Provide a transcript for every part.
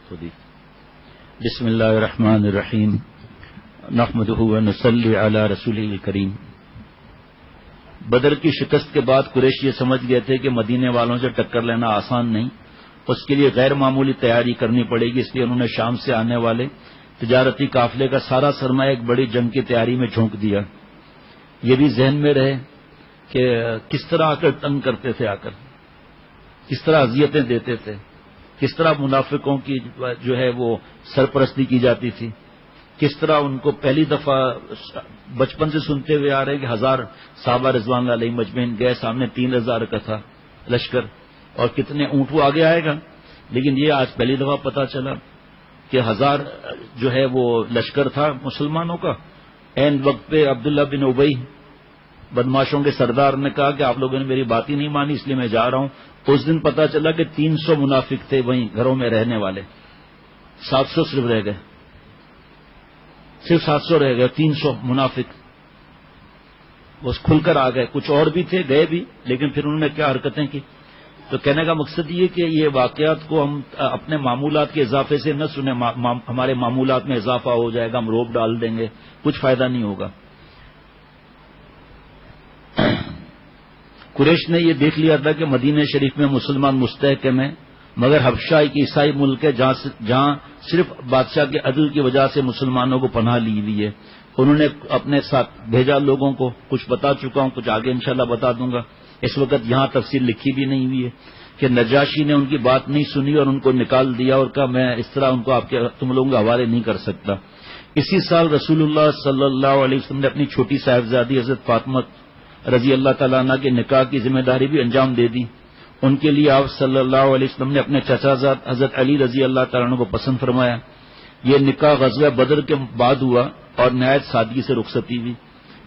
خودی بسم اللہ الرحمن الرحیم نحمدہ ونصلی علی رسولہ الکریم۔ بدر کی شکست کے بعد قریش یہ سمجھ گئے تھے کہ مدینے والوں سے ٹکر لینا آسان نہیں، اس کے لیے غیر معمولی تیاری کرنی پڑے گی، اس لیے انہوں نے شام سے آنے والے تجارتی قافلے کا سارا سرمایہ ایک بڑی جنگ کی تیاری میں جھونک دیا۔ یہ بھی ذہن میں رہے کہ کس طرح آ کر تنگ کرتے تھے، آ کر کس طرح اذیتیں دیتے تھے، کس طرح منافقوں کی جو ہے وہ سرپرستی کی جاتی تھی، کس طرح ان کو پہلی دفعہ بچپن سے سنتے ہوئے آ رہے ہیں کہ 1000 صحابہ رضوان اللہ علیہم مجمعین گئے، سامنے 3000 کا تھا لشکر اور کتنے اونٹ، وہ آگے آئے گا، لیکن یہ آج پہلی دفعہ پتا چلا کہ 1000 جو ہے وہ لشکر تھا مسلمانوں کا۔ عین وقت پہ عبداللہ بن ابی بدماشوں کے سردار نے کہا کہ آپ لوگوں نے میری بات ہی نہیں مانی، اس لیے میں جا رہا ہوں۔ اس دن پتا چلا کہ 300 منافق تھے وہیں گھروں میں رہنے والے، 700 صرف رہ گئے، صرف 700 رہ گئے، 300 منافق بس کھل کر آ گئے۔ کچھ اور بھی تھے گئے بھی، لیکن پھر انہوں نے کیا حرکتیں کی۔ تو کہنے کا مقصد یہ کہ یہ واقعات کو ہم اپنے معمولات کے اضافے سے نہ سنیں، ہمارے معمولات میں اضافہ ہو جائے گا، ہم روب ڈال دیں گے، کچھ فائدہ نہیں ہوگا۔ قریش نے یہ دیکھ لیا تھا کہ مدینہ شریف میں مسلمان مستحکم ہیں، مگر حبشہ ایک عیسائی ملک ہے جہاں صرف بادشاہ کے عدل کی وجہ سے مسلمانوں کو پناہ لی ہوئی ہے۔ انہوں نے اپنے ساتھ بھیجا لوگوں کو، کچھ بتا چکا ہوں، کچھ آگے انشاءاللہ بتا دوں گا۔ اس وقت یہاں تفصیل لکھی بھی نہیں ہوئی ہے کہ نجاشی نے ان کی بات نہیں سنی اور ان کو نکال دیا اور کہا میں اس طرح ان کو تم لوگوں کے حوالے نہیں کر سکتا۔ اسی سال رسول اللہ صلی اللہ علیہ وسلم نے اپنی چھوٹی صاحبزادی حضرت فاطمہ رضی اللہ تعالیٰ عنہ کی نکاح کی ذمہ داری بھی انجام دے دی۔ ان کے لیے آپ صلی اللہ علیہ وسلم نے اپنے چچا زاد حضرت علی رضی اللہ تعالیٰ عنہ کو پسند فرمایا۔ یہ نکاح غزوہ بدر کے بعد ہوا اور نہایت سادگی سے رخصتی ہوئی۔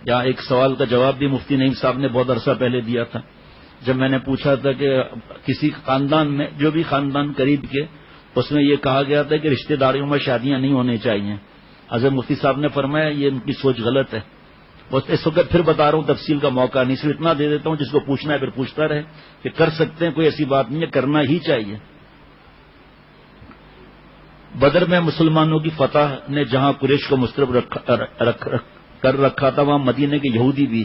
یہاں ایک سوال کا جواب بھی مفتی نعیم صاحب نے بہت عرصہ پہلے دیا تھا، جب میں نے پوچھا تھا کہ کسی خاندان میں، جو بھی خاندان قریب کے، اس میں یہ کہا گیا تھا کہ رشتہ داریوں میں شادیاں نہیں ہونی چاہیے۔ حضرت مفتی صاحب نے فرمایا یہ ان کی سوچ غلط ہے۔ اس وقت پھر بتا رہا ہوں، تفصیل کا موقع نہیں، صرف اتنا دے دیتا ہوں جس کو پوچھنا ہے پھر پوچھتا رہے کہ کر سکتے ہیں، کوئی ایسی بات نہیں ہے، کرنا ہی چاہیے۔ بدر میں مسلمانوں کی فتح نے جہاں قریش کو مسترب کر رکھا تھا، وہاں مدینے کے یہودی بھی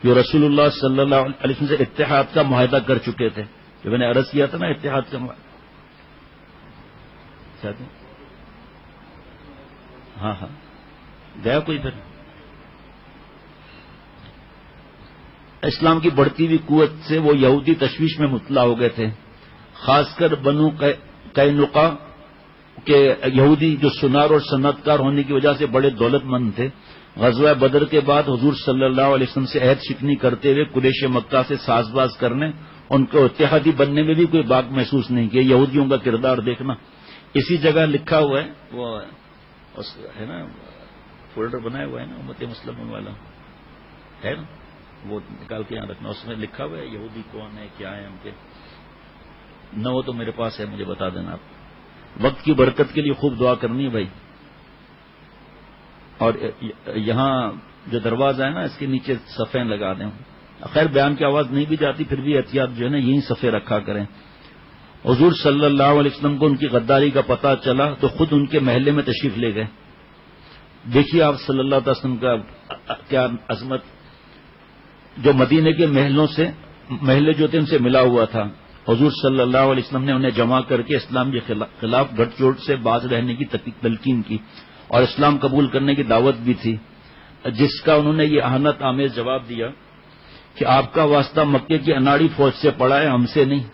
جو رسول اللہ صلی اللہ علیہ وسلم سے اتحاد کا معاہدہ کر چکے تھے، جو میں نے عرض کیا تھا نا اتحاد کا معاہدہ۔ ہاں گیا کوئی پھر؟ اسلام کی بڑھتی ہوئی قوت سے وہ یہودی تشویش میں مبتلا ہو گئے تھے، خاص کر بنو قینقاع کے یہودی جو سنار اور صنعت کار ہونے کی وجہ سے بڑے دولت مند تھے۔ غزوہ بدر کے بعد حضور صلی اللہ علیہ وسلم سے عہد شکنی کرتے ہوئے قریش مکہ سے ساز باز کرنے، ان کو اتحادی بننے میں بھی کوئی باک محسوس نہیں کیا۔ یہودیوں کا کردار دیکھنا اسی جگہ لکھا ہوا ہے، وہ ہے نا فولڈر بنایا ہوا ہے نا امت مسلمہ والا ہے نا، وہ نکال کے یہاں رکھنا، اس میں لکھا ہوا ہے یہودی کون ہے، کیا ہے ان کے، نہ وہ تو میرے پاس ہے، مجھے بتا دینا آپ۔ وقت کی برکت کے لیے خوب دعا کرنی ہے بھائی۔ اور یہاں جو دروازہ ہے نا اس کے نیچے صفیں لگا دیں، خیر بیان کی آواز نہیں بھی جاتی پھر بھی احتیاط جو ہے نا یہی صفیں رکھا کریں۔ حضور صلی اللہ علیہ وسلم کو ان کی غداری کا پتہ چلا تو خود ان کے محلے میں تشریف لے گئے۔ دیکھیے آپ صلی اللہ علیہ وسلم کا کیا عظمت، جو مدینے کے محلے جو تھے ان سے ملا ہوا تھا، حضور صلی اللہ علیہ وسلم نے انہیں جمع کر کے اسلام کے خلاف گھٹ چوٹ سے باز رہنے کی تلقین کی اور اسلام قبول کرنے کی دعوت بھی تھی، جس کا انہوں نے یہ اہانت آمیز جواب دیا کہ آپ کا واسطہ مکے کی اناڑی فوج سے پڑا ہے، ہم سے نہیں۔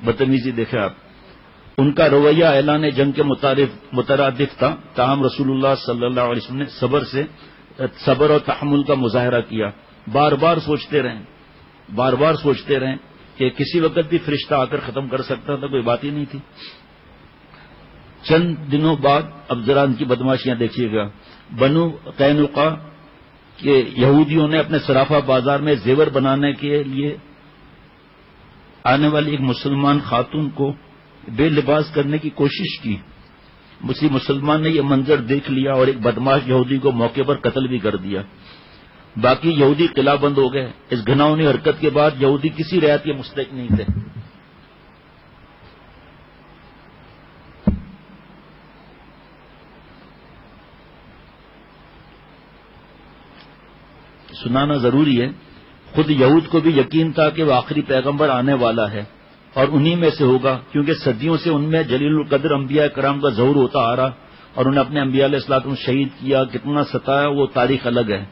بدتمیزی دیکھیں آپ، ان کا رویہ اعلان جنگ کے مترادف تھا، تاہم رسول اللہ صلی اللہ علیہ وسلم نے صبر اور تحمل کا مظاہرہ کیا۔ بار بار سوچتے رہیں کہ کسی وقت بھی فرشتہ آ کر ختم کر سکتا تھا، کوئی بات ہی نہیں تھی۔ چند دنوں بعد اب ذرا ان کی بدماشیاں دیکھیے گا، بنو قینقاع کے یہودیوں نے اپنے صرافہ بازار میں زیور بنانے کے لیے آنے والی ایک مسلمان خاتون کو بے لباس کرنے کی کوشش کی۔ مسلمان نے یہ منظر دیکھ لیا اور ایک بدماش یہودی کو موقع پر قتل بھی کر دیا۔ باقی یہودی قلعہ بند ہو گئے۔ اس گھناؤنی حرکت کے بعد یہودی کسی رعایت کے مستحق نہیں تھے۔ سنانا ضروری ہے. خود یہود کو بھی یقین تھا کہ وہ آخری پیغمبر آنے والا ہے اور انہی میں سے ہوگا، کیونکہ صدیوں سے ان میں جلیل القدر انبیاء کرام کا ظہور ہوتا آ رہا اور انہیں اپنے انبیاء علیہ الصلوۃ والسلام شہید کیا، کتنا ستایا، وہ تاریخ الگ ہے.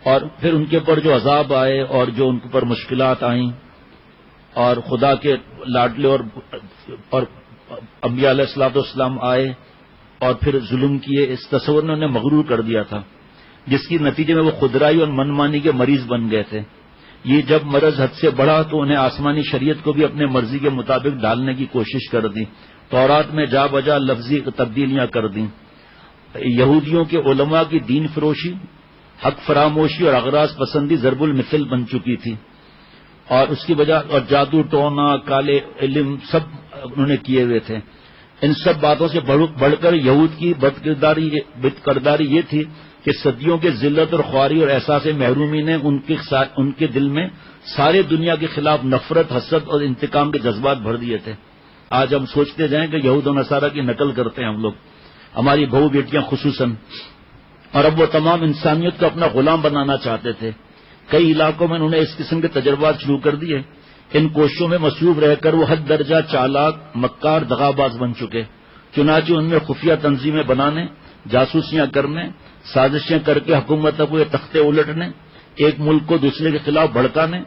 اور پھر ان کے اوپر جو عذاب آئے اور جو ان کے اوپر مشکلات آئیں اور خدا کے لاڈلے اور انبیاء علیہ الصلوۃ والسلام آئے اور پھر ظلم کیے، اس تصور نے انہیں مغرور کر دیا تھا، جس کی نتیجے میں وہ خودرائی اور منمانی کے مریض بن گئے تھے. یہ جب مرض حد سے بڑھا تو انہیں آسمانی شریعت کو بھی اپنے مرضی کے مطابق ڈالنے کی کوشش کر دی. تورات میں جا بجا لفظی تبدیلیاں کر دیں. یہودیوں کے علماء کی دین فروشی، حق فراموشی اور اغراض پسندی ضرب المثل بن چکی تھی، اور اس کی وجہ اور جادو ٹونا، کالے علم سب انہوں نے کیے ہوئے تھے. ان سب باتوں سے بڑھ کر یہود کی بد کرداری یہ تھی کہ صدیوں کے ذلت اور خواری اور احساس محرومی نے ان کے دل میں سارے دنیا کے خلاف نفرت، حسد اور انتقام کے جذبات بھر دیے تھے. آج ہم سوچتے جائیں کہ یہود و نصارہ کی نقل کرتے ہیں ہم لوگ، ہماری بہو بیٹیاں خصوصاً، اور اب وہ تمام انسانیت کو اپنا غلام بنانا چاہتے تھے. کئی علاقوں میں انہوں نے اس قسم کے تجربات شروع کر دیے. ان کوششوں میں مصروف رہ کر وہ حد درجہ چالاک، مکار، دغاباز بن چکے. چنانچہ ان میں خفیہ تنظیمیں بنانے، جاسوسیاں کرنے، سازشیں کر کے حکومت کو تختے الٹنے، ایک ملک کو دوسرے کے خلاف بھڑکانے،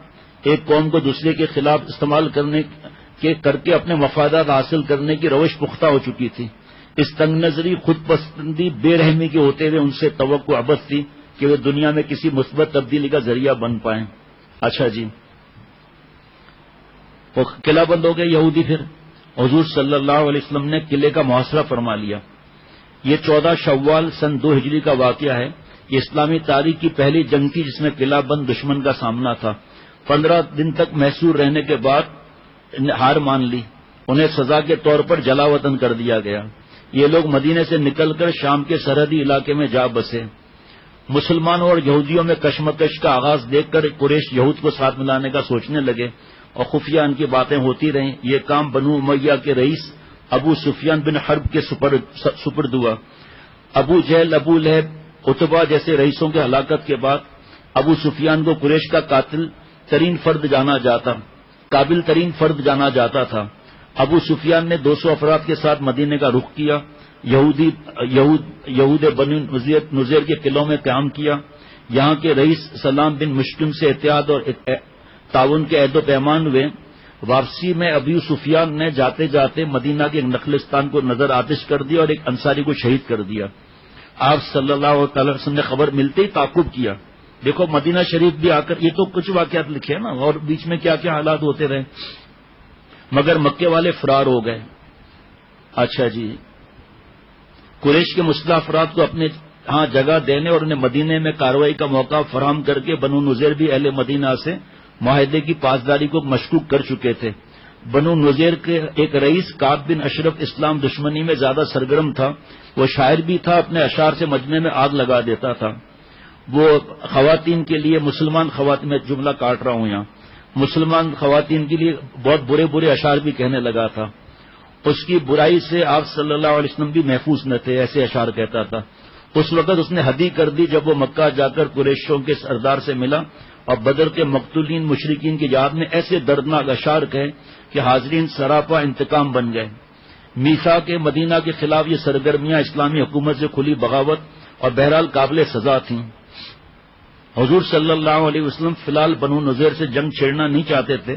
ایک قوم کو دوسرے کے خلاف استعمال کر کے اپنے مفادات حاصل کرنے کی روش پختہ ہو چکی تھی. اس تنگ نظری، خود پسندی، بے رحمی کے ہوتے ہوئے ان سے توقع عبث تھی کہ وہ دنیا میں کسی مثبت تبدیلی کا ذریعہ بن پائیں. اچھا جی، وہ قلعہ بند ہو گئے یہودی. پھر حضور صلی اللہ علیہ وسلم نے قلعے کا محاصرہ فرما لیا. یہ 14 شوال سن 2 ہجری کا واقعہ ہے. یہ اسلامی تاریخ کی پہلی جنگ تھی جس میں قلعہ بند دشمن کا سامنا تھا. 15 دن تک محصور رہنے کے بعد ہار مان لی. انہیں سزا کے طور پر جلا وطن کر دیا گیا. یہ لوگ مدینے سے نکل کر شام کے سرحدی علاقے میں جا بسے. مسلمانوں اور یہودیوں میں کشمکش کا آغاز دیکھ کر قریش یہود کو ساتھ ملانے کا سوچنے لگے اور خفیہ ان کی باتیں ہوتی رہیں. یہ کام بنو امیہ کے رئیس ابو سفیان بن حرب کے سپرد ہوا. ابو جہل، ابو لہب، عتبہ جیسے رئیسوں کے ہلاکت کے بعد ابو سفیان کو قریش کا قابل ترین فرد جانا جاتا تھا. ابو سفیان نے 200 افراد کے ساتھ مدینے کا رخ کیا. یہود بنو نذیر کے قلعوں میں قیام کیا. یہاں کے رئیس سلام بن مشکم سے اتحاد اور تعاون کے عہد و پیمان ہوئے. واپسی میں ابو سفیان نے جاتے جاتے مدینہ کے نخلستان کو نظر آتش کر دیا اور ایک انصاری کو شہید کر دیا. آپ صلی اللہ علیہ وسلم نے خبر ملتے ہی تعقب کیا. دیکھو مدینہ شریف بھی آ کر یہ تو کچھ واقعات لکھے نا، اور بیچ میں کیا کیا حالات ہوتے رہے، مگر مکے والے فرار ہو گئے. اچھا جی، قریش کے مسلح افراد کو اپنے ہاں جگہ دینے اور انہیں مدینے میں کارروائی کا موقع فراہم کر کے بنو نذیر بھی اہل مدینہ سے معاہدے کی پاسداری کو مشکوک کر چکے تھے. بنو نذیر کے ایک رئیس کعب بن اشرف اسلام دشمنی میں زیادہ سرگرم تھا. وہ شاعر بھی تھا، اپنے اشعار سے مجمع میں آگ لگا دیتا تھا. وہ خواتین کے لیے مسلمان خواتین، میں جملہ کاٹ رہا ہوں یہاں، مسلمان خواتین کے لیے بہت برے برے اشعار بھی کہنے لگا تھا. اس کی برائی سے آپ صلی اللہ علیہ وسلم بھی محفوظ نہ تھے، ایسے اشعار کہتا تھا. اس وقت اس نے حدی کر دی جب وہ مکہ جا کر قریشوں کے سردار سے ملا اور بدر کے مقتولین مشرکین کی یاد میں ایسے دردناک اشعار کہے کہ حاضرین سراپا انتقام بن گئے. میثاق کے مدینہ کے خلاف یہ سرگرمیاں اسلامی حکومت سے کھلی بغاوت اور بہرحال قابل سزا تھیں. حضور صلی اللہ علیہ وسلم فی الحال بنو نذیر سے جنگ چھیڑنا نہیں چاہتے تھے،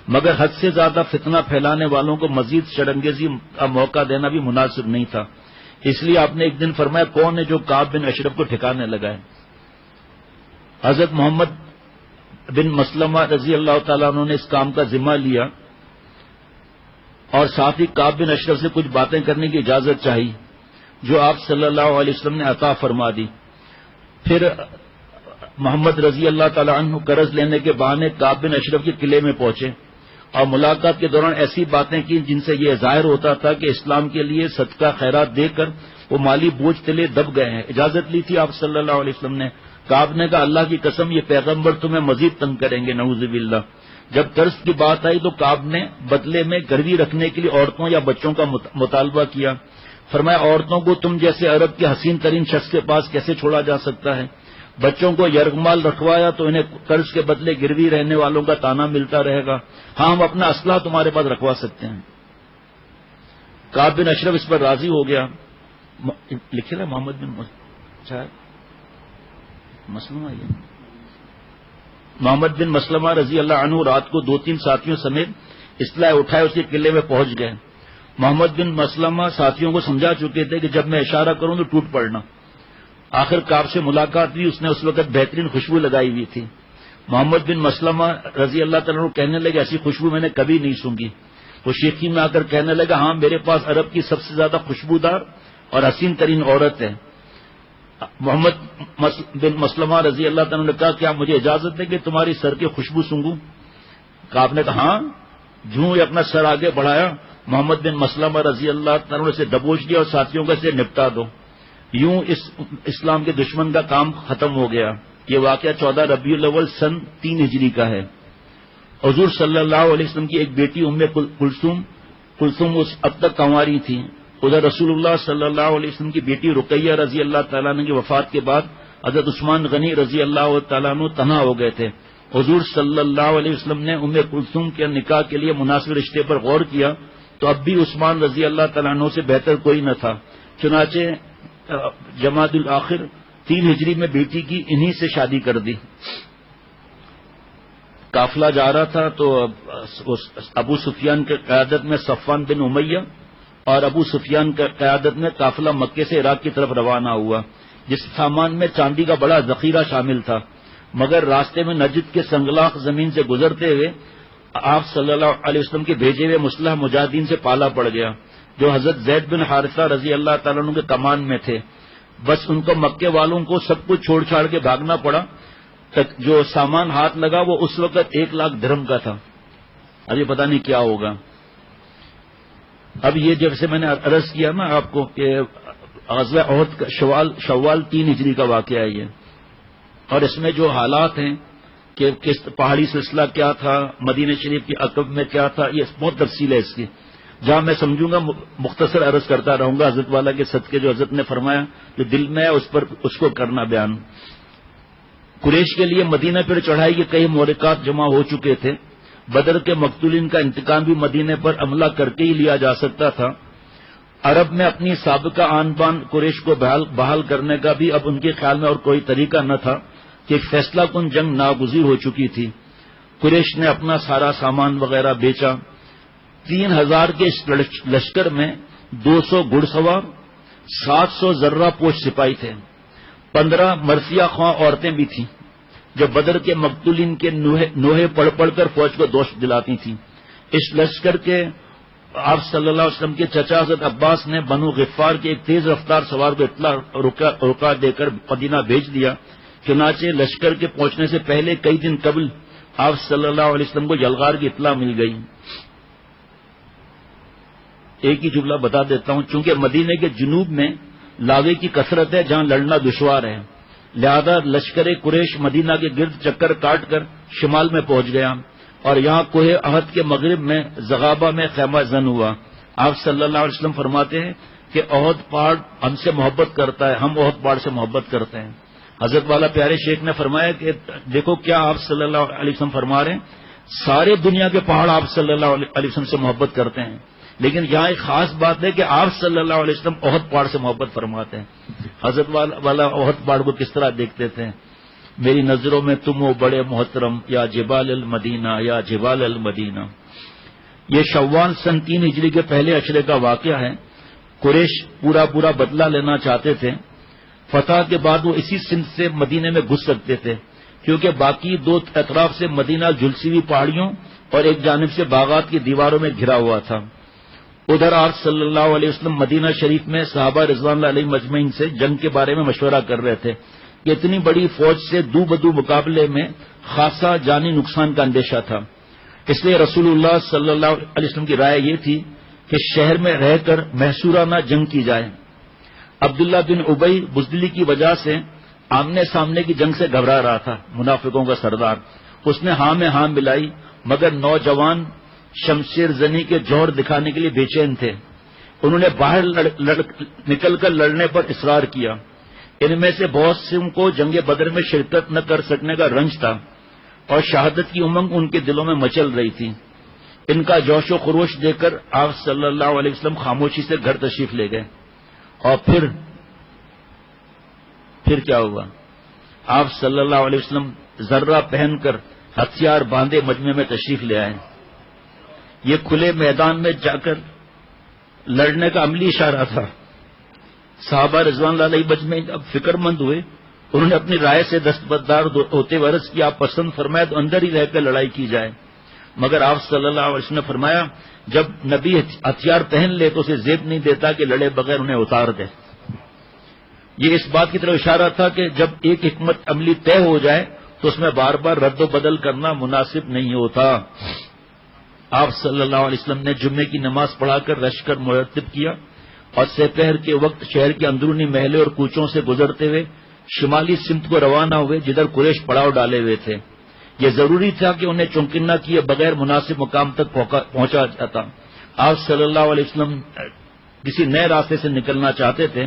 مگر حد سے زیادہ فتنہ پھیلانے والوں کو مزید شرانگیزی کا موقع دینا بھی مناسب نہیں تھا. اس لیے آپ نے ایک دن فرمایا، کون ہے جو کعب بن اشرف کو ٹھکانے لگا ہے؟ حضرت محمد بن مسلمہ رضی اللہ تعالیٰ عنہ نے اس کام کا ذمہ لیا اور ساتھ ہی کعب بن اشرف سے کچھ باتیں کرنے کی اجازت چاہی جو آپ صلی اللہ علیہ وسلم نے عطا فرما دی. پھر محمد رضی اللہ تعالیٰ عنہ قرض لینے کے بہانے کعب بن اشرف کے قلعے میں پہنچے اور ملاقات کے دوران ایسی باتیں کی جن سے یہ ظاہر ہوتا تھا کہ اسلام کے لیے صدقہ خیرات دے کر وہ مالی بوجھ تلے دب گئے ہیں. اجازت لی تھی آپ صلی اللہ علیہ وسلم نے. کعب نے کہا، اللہ کی قسم یہ پیغمبر تمہیں مزید تنگ کریں گے، نعوذ باللہ. جب قرض کی بات آئی تو کعب نے بدلے میں گروی رکھنے کے لیے عورتوں یا بچوں کا مطالبہ کیا. فرمایا، عورتوں کو تم جیسے عرب کے حسین ترین شخص کے پاس کیسے چھوڑا جا سکتا ہے؟ بچوں کو یرغمال رکھوایا تو انہیں قرض کے بدلے گروی رہنے والوں کا تانا ملتا رہے گا. ہاں ہم اپنا اسلحہ تمہارے پاس رکھوا سکتے ہیں. کعب بن اشرف اس پر راضی ہو گیا. لکھے نا محمد بن مسلمہ یہ محمد بن مسلمہ رضی اللہ عنہ رات کو 2-3 ساتھیوں سمیت اسلحہ اٹھائے اس کے قلعے میں پہنچ گئے. محمد بن مسلمہ ساتھیوں کو سمجھا چکے تھے کہ جب میں اشارہ کروں تو ٹوٹ پڑنا. آخر کعب سے ملاقات ہوئی. اس نے اس وقت بہترین خوشبو لگائی ہوئی تھی. محمد بن مسلمہ رضی اللہ تعالیٰ عنہ کہنے لگے ایسی خوشبو میں نے کبھی نہیں سونگی. وہ شیخی میں آ کر کہنے لگا ہاں میرے پاس عرب کی سب سے زیادہ خوشبودار اور حسین ترین عورت ہے. محمد بن مسلمہ رضی اللہ تعالیٰ نے کہا کیا مجھے اجازت ہے کہ تمہاری سر کی خوشبو سونگوں؟ کعب نے کہا ہاں. جوں ہی اپنا سر آگے بڑھایا محمد بن مسلمہ رضی اللہ تعالیٰ نے اسے دبوچ دیا اور ساتھیوں کا اسے نپٹا دو. یوں اسلام کے دشمن کا کام ختم ہو گیا. یہ واقعہ 14 ربیع الاول سن 3 ہجری کا ہے. حضور صلی اللہ علیہ وسلم کی ایک بیٹی ام کلثوم اب تک کنواری تھی. ادھر رسول اللہ صلی اللہ علیہ وسلم کی بیٹی رقیہ رضی اللہ تعالیٰ عنہ کی وفات کے بعد حضرت عثمان غنی رضی اللہ تعالیٰ عنہ تنہا ہو گئے تھے. حضور صلی اللہ علیہ وسلم نے ام کلثوم کے نکاح کے لیے مناسب رشتے پر غور کیا تو اب بھی عثمان رضی اللہ تعالیٰ عنہ سے بہتر کوئی نہ تھا. چنانچہ جمادی الاخر 3 ہجری میں بیٹی کی انہی سے شادی کر دی. قافلہ جا رہا تھا تو ابو سفیان کی قیادت میں صفوان بن امیہ اور ابو سفیان کی قیادت میں قافلہ مکے سے عراق کی طرف روانہ ہوا جس سامان میں چاندی کا بڑا ذخیرہ شامل تھا. مگر راستے میں نجد کے سنگلاخ زمین سے گزرتے ہوئے آپ صلی اللہ علیہ وسلم کے بھیجے ہوئے مسلح مجاہدین سے پالا پڑ گیا جو حضرت زید بن حارثہ رضی اللہ تعالیٰ عنہ کے کمان میں تھے. بس ان کو مکے والوں کو سب کچھ چھوڑ چھاڑ کے بھاگنا پڑا. جو سامان ہاتھ لگا وہ اس وقت 1 لاکھ درہم کا تھا. ابھی پتہ نہیں کیا ہوگا. اب یہ جیسے میں نے عرض کیا نا آپ کو کہ غزوہ احد کا شوال 3 ہجری کا واقعہ ہے یہ. اور اس میں جو حالات ہیں کہ کس پہاڑی سلسلہ کیا تھا, مدینہ شریف کی عقب میں کیا تھا, یہ بہت تفصیل ہے اس کی. جہاں میں سمجھوں گا مختصر عرض کرتا رہوں گا حضرت والا کے صدقے جو حضرت نے فرمایا جو دل میں ہے اس کو کرنا بیان. قریش کے لیے مدینہ پر چڑھائی کے کئی محرکات جمع ہو چکے تھے. بدر کے مقتولین کا انتقام بھی مدینہ پر حملہ کر کے ہی لیا جا سکتا تھا. عرب میں اپنی سابقہ آن بان قریش کو بحال کرنے کا بھی اب ان کے خیال میں اور کوئی طریقہ نہ تھا کہ ایک فیصلہ کن جنگ ناگزیر ہو چکی تھی. قریش نے اپنا سارا سامان وغیرہ بیچا. 3000 کے اس لشکر میں 200 گھڑ سوار, 700 ذرہ پوش سپاہی تھے, 15 مرثیہ خواہ عورتیں بھی تھیں جو بدر کے مقتولین کے نوحے پڑھ پڑھ کر فوج کو دوش دلاتی تھیں. اس لشکر کے آپ صلی اللہ علیہ وسلم کے چچا حضرت عباس نے بنو غفار کے ایک تیز رفتار سوار کو اطلاع رکا دے کر مدینہ بھیج دیا. چنانچہ لشکر کے پہنچنے سے پہلے کئی دن قبل آپ صلی اللہ علیہ وسلم کو یلغار کی اطلاع مل گئی. ایک ہی جملہ بتا دیتا ہوں. چونکہ مدینے کے جنوب میں لاوے کی کثرت ہے جہاں لڑنا دشوار ہے, لہذا لشکر قریش مدینہ کے گرد چکر کاٹ کر شمال میں پہنچ گیا اور یہاں کوہ احد کے مغرب میں زغابہ میں خیمہ زن ہوا. آپ صلی اللہ علیہ وسلم فرماتے ہیں کہ احد پہاڑ ہم سے محبت کرتا ہے, ہم احد پہاڑ سے محبت کرتے ہیں. حضرت والا پیارے شیخ نے فرمایا کہ دیکھو کیا آپ صلی اللہ علیہ وسلم فرما رہے ہیں, سارے دنیا کے پہاڑ آپ صلی اللہ علیہ وسلم سے محبت کرتے ہیں, لیکن یہاں ایک خاص بات ہے کہ آپ صلی اللہ علیہ وسلم احد پہاڑ سے محبت فرماتے ہیں. حضرت والا احد پہاڑ کو کس طرح دیکھتے تھے, میری نظروں میں تم ہو بڑے محترم یا جبال المدینہ یا جبال المدینہ. یہ شوال سن 3 ہجری کے پہلے اشرے کا واقعہ ہے. قریش پورا بدلہ لینا چاہتے تھے. فتح کے بعد وہ اسی سمت سے مدینے میں گھس سکتے تھے کیونکہ باقی 2 اطراف سے مدینہ جھلسی ہوئی پہاڑیوں اور ایک جانب سے باغات کی دیواروں میں گھرا ہوا تھا. ادھر آپ صلی اللہ علیہ وسلم مدینہ شریف میں صحابہ رضوان اللہ علیہ مجمعین سے جنگ کے بارے میں مشورہ کر رہے تھے کہ اتنی بڑی فوج سے دو بدو مقابلے میں خاصا جانی نقصان کا اندیشہ تھا. اس لیے رسول اللہ صلی اللہ علیہ وسلم کی رائے یہ تھی کہ شہر میں رہ کر محصورانہ جنگ کی جائے. عبداللہ بن ابی بزدلی کی وجہ سے آمنے سامنے کی جنگ سے گھبرا رہا تھا, منافقوں کا سردار. اس نے ہاں میں ہاں ملائی مگر نوجوان شمشیر زنی کے جوہر دکھانے کے لیے بے چین تھے. انہوں نے باہر نکل کر لڑنے پر اصرار کیا. ان میں سے بہت سے کو جنگ بدر میں شرکت نہ کر سکنے کا رنج تھا اور شہادت کی امنگ ان کے دلوں میں مچل رہی تھی۔ ان کا جوش و خروش دیکھ کر آپ صلی اللہ علیہ وسلم خاموشی سے گھر تشریف لے گئے۔ اور پھر کیا ہوا؟ آپ صلی اللہ علیہ وسلم ذرہ پہن کر ہتھیار باندھے مجمع میں تشریف لے آئے۔ یہ کھلے میدان میں جا کر لڑنے کا عملی اشارہ تھا۔ صحابہ رضوان اللہ علیہ مجمع اب فکر مند ہوئے، انہوں نے اپنی رائے سے دستبردار ہوتے ہوئے عرض کیا، آپ پسند فرمائے تو اندر ہی رہ کر لڑائی کی جائے۔ مگر آپ صلی اللہ علیہ وسلم نے فرمایا، جب نبی ہتھیار پہن لے تو اسے زیب نہیں دیتا کہ لڑے بغیر انہیں اتار دے۔ یہ اس بات کی طرف اشارہ تھا کہ جب ایک حکمت عملی طے ہو جائے تو اس میں بار بار رد و بدل کرنا مناسب نہیں ہوتا۔ آپ صلی اللہ علیہ وسلم نے جمعے کی نماز پڑھا کر لشکر مرتب کیا اور سپہر کے وقت شہر کے اندرونی محلے اور کوچوں سے گزرتے ہوئے شمالی سمت کو روانہ ہوئے جدھر قریش پڑاؤ ڈالے ہوئے تھے۔ یہ ضروری تھا کہ انہیں چمکنہ کیے بغیر مناسب مقام تک پہنچا جاتا۔ آپ صلی اللہ علیہ وسلم کسی نئے راستے سے نکلنا چاہتے تھے،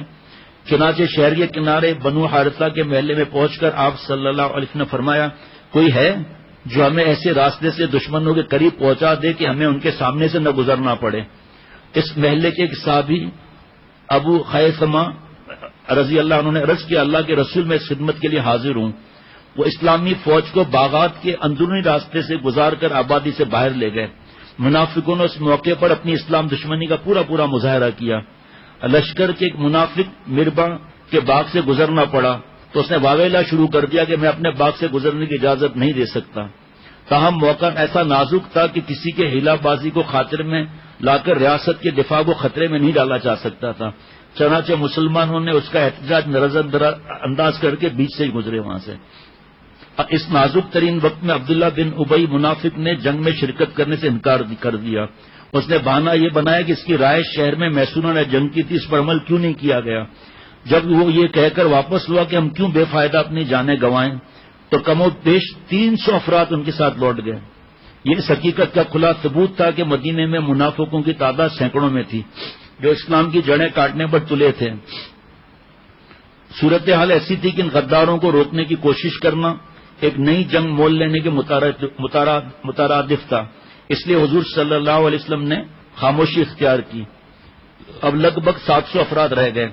چنانچہ شہر کے کنارے بنو حارثہ کے محلے میں پہنچ کر آپ صلی اللہ علیہ وسلم نے فرمایا، کوئی ہے جو ہمیں ایسے راستے سے دشمنوں کے قریب پہنچا دے کہ ہمیں ان کے سامنے سے نہ گزرنا پڑے۔ اس محلے کے ایک صحابی ابو خیثمہ رضی اللہ عنہ نے عرض کیا، اللہ کے رسول میں اس خدمت کے لیے حاضر ہوں۔ وہ اسلامی فوج کو باغات کے اندرونی راستے سے گزار کر آبادی سے باہر لے گئے۔ منافقوں نے اس موقع پر اپنی اسلام دشمنی کا پورا مظاہرہ کیا۔ لشکر کے ایک منافق مربا کے باغ سے گزرنا پڑا تو اس نے واویلا شروع کر دیا کہ میں اپنے باغ سے گزرنے کی اجازت نہیں دے سکتا۔ تاہم موقع ایسا نازک تھا کہ کسی کے ہیلا بازی کو خاطر میں لا کر ریاست کے دفاع کو خطرے میں نہیں ڈالا جا سکتا تھا، چنانچہ مسلمانوں نے اس کا احتجاج نظر انداز کر کے بیچ سے ہی گزرے وہاں سے۔ اس نازک ترین وقت میں عبداللہ بن ابی منافق نے جنگ میں شرکت کرنے سے انکار کر دیا۔ اس نے بہانہ یہ بنایا کہ اس کی رائے شہر میں محسونہ نے جنگ کی تھی، اس پر عمل کیوں نہیں کیا گیا۔ جب وہ یہ کہہ کر واپس ہوا کہ ہم کیوں بے فائدہ اپنی جانیں گنوائیں، تو کم و بیش 300 افراد ان کے ساتھ لوٹ گئے۔ یہ اس حقیقت کا کھلا ثبوت تھا کہ مدینے میں منافقوں کی تعداد سینکڑوں میں تھی جو اسلام کی جڑیں کاٹنے پر تلے تھے۔ صورتحال ایسی تھی کہ ان غداروں کو روکنے کی کوشش کرنا ایک نئی جنگ مول لینے کے مترادف تھا۔ اس لیے حضور صلی اللہ علیہ وسلم نے خاموشی اختیار کی۔ اب لگ بھگ 700 افراد رہ گئے۔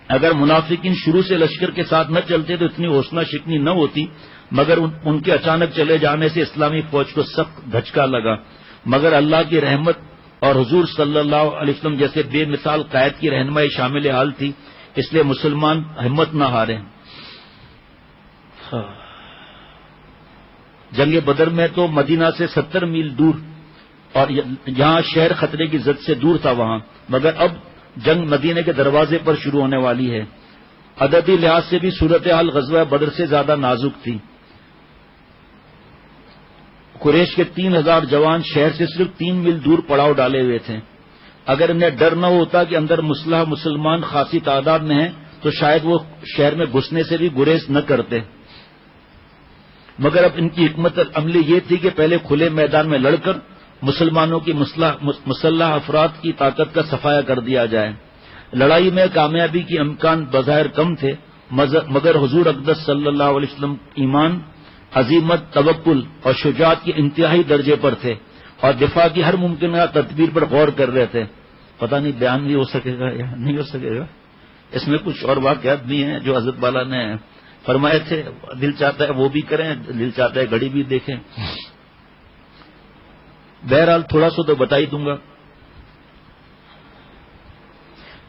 اگر منافقین شروع سے لشکر کے ساتھ نہ چلتے تو اتنی حوصلہ شکنی نہ ہوتی، مگر ان کے اچانک چلے جانے سے اسلامی فوج کو سخت دھچکا لگا۔ مگر اللہ کی رحمت اور حضور صلی اللہ علیہ وسلم جیسے بے مثال قائد کی رہنمائی شامل حال تھی، اس لیے مسلمان ہمت نہ ہارے۔ جنگ بدر میں تو مدینہ سے 70 میل دور اور جہاں شہر خطرے کی زد سے دور تھا وہاں، مگر اب جنگ مدینے کے دروازے پر شروع ہونے والی ہے۔ عددی لحاظ سے بھی صورتحال غزوہ بدر سے زیادہ نازک تھی۔ قریش کے 3000 جوان شہر سے صرف 3 میل دور پڑاؤ ڈالے ہوئے تھے۔ اگر انہیں ڈر نہ ہوتا کہ اندر مسلح مسلمان خاصی تعداد میں ہیں تو شاید وہ شہر میں گھسنے سے بھی گریز نہ کرتے، مگر اب ان کی حکمت عملی یہ تھی کہ پہلے کھلے میدان میں لڑ کر مسلمانوں کی مسلح افراد کی طاقت کا صفایا کر دیا جائے۔ لڑائی میں کامیابی کے امکان بظاہر کم تھے، مگر حضور اقدس صلی اللہ علیہ وسلم ایمان، عزیمت، توکل اور شجاعت کے انتہائی درجے پر تھے اور دفاع کی ہر ممکنہ تدبیر پر غور کر رہے تھے۔ پتہ نہیں بیان بھی ہو سکے گا یا نہیں ہو سکے گا، اس میں کچھ اور واقعات بھی ہیں جو حضرت والا نے فرمائے تھے، دل چاہتا ہے وہ بھی کریں، دل چاہتا ہے گھڑی بھی دیکھیں۔ بہرحال تھوڑا سا تو بتا ہی دوں گا۔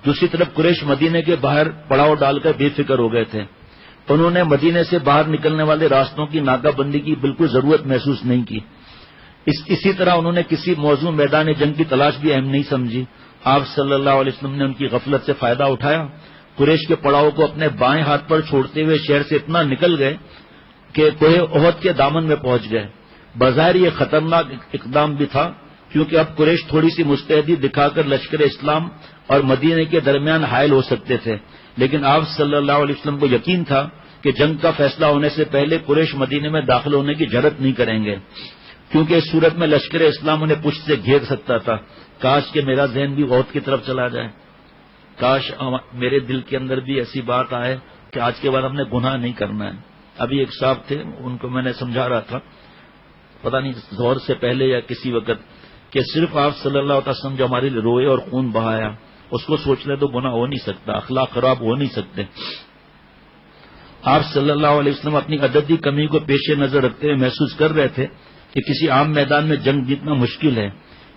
دوسری طرف قریش مدینے کے باہر پڑاؤ ڈال کر بے فکر ہو گئے تھے۔ انہوں نے مدینے سے باہر نکلنے والے راستوں کی ناکہ بندی کی بالکل ضرورت محسوس نہیں کی۔ اسی طرح انہوں نے کسی موزوں میدان جنگ کی تلاش بھی اہم نہیں سمجھی۔ آپ صلی اللہ علیہ وسلم نے ان کی غفلت سے فائدہ اٹھایا، قریش کے پڑاؤ کو اپنے بائیں ہاتھ پر چھوڑتے ہوئے شہر سے اتنا نکل گئے کہ کوہ احد کے دامن میں پہنچ گئے۔ بظاہر یہ خطرناک اقدام بھی تھا کیونکہ اب قریش تھوڑی سی مستعدی دکھا کر لشکر اسلام اور مدینے کے درمیان حائل ہو سکتے تھے، لیکن آپ صلی اللہ علیہ وسلم کو یقین تھا کہ جنگ کا فیصلہ ہونے سے پہلے قریش مدینے میں داخل ہونے کی جرات نہیں کریں گے، کیونکہ اس صورت میں لشکر اسلام انہیں پشت سے گھیر سکتا تھا۔ کاش کہ میرا ذہن بھی احد کی طرف چلا جائے، کاش میرے دل کے اندر بھی ایسی بات آئے کہ آج کے بعد ہم نے گناہ نہیں کرنا ہے. ابھی ایک صاحب تھے، ان کو میں نے سمجھا رہا تھا، پتہ نہیں ظہر سے پہلے یا کسی وقت، کہ صرف آپ صلی اللہ علیہ وسلم جو ہمارے لیے روئے اور خون بہایا، اس کو سوچ لے تو گناہ ہو نہیں سکتا، اخلاق خراب ہو نہیں سکتے. آپ صلی اللہ علیہ وسلم اپنی عددی کمی کو پیش نظر رکھتے ہوئے محسوس کر رہے تھے کہ کسی عام میدان میں جنگ جیتنا مشکل ہے،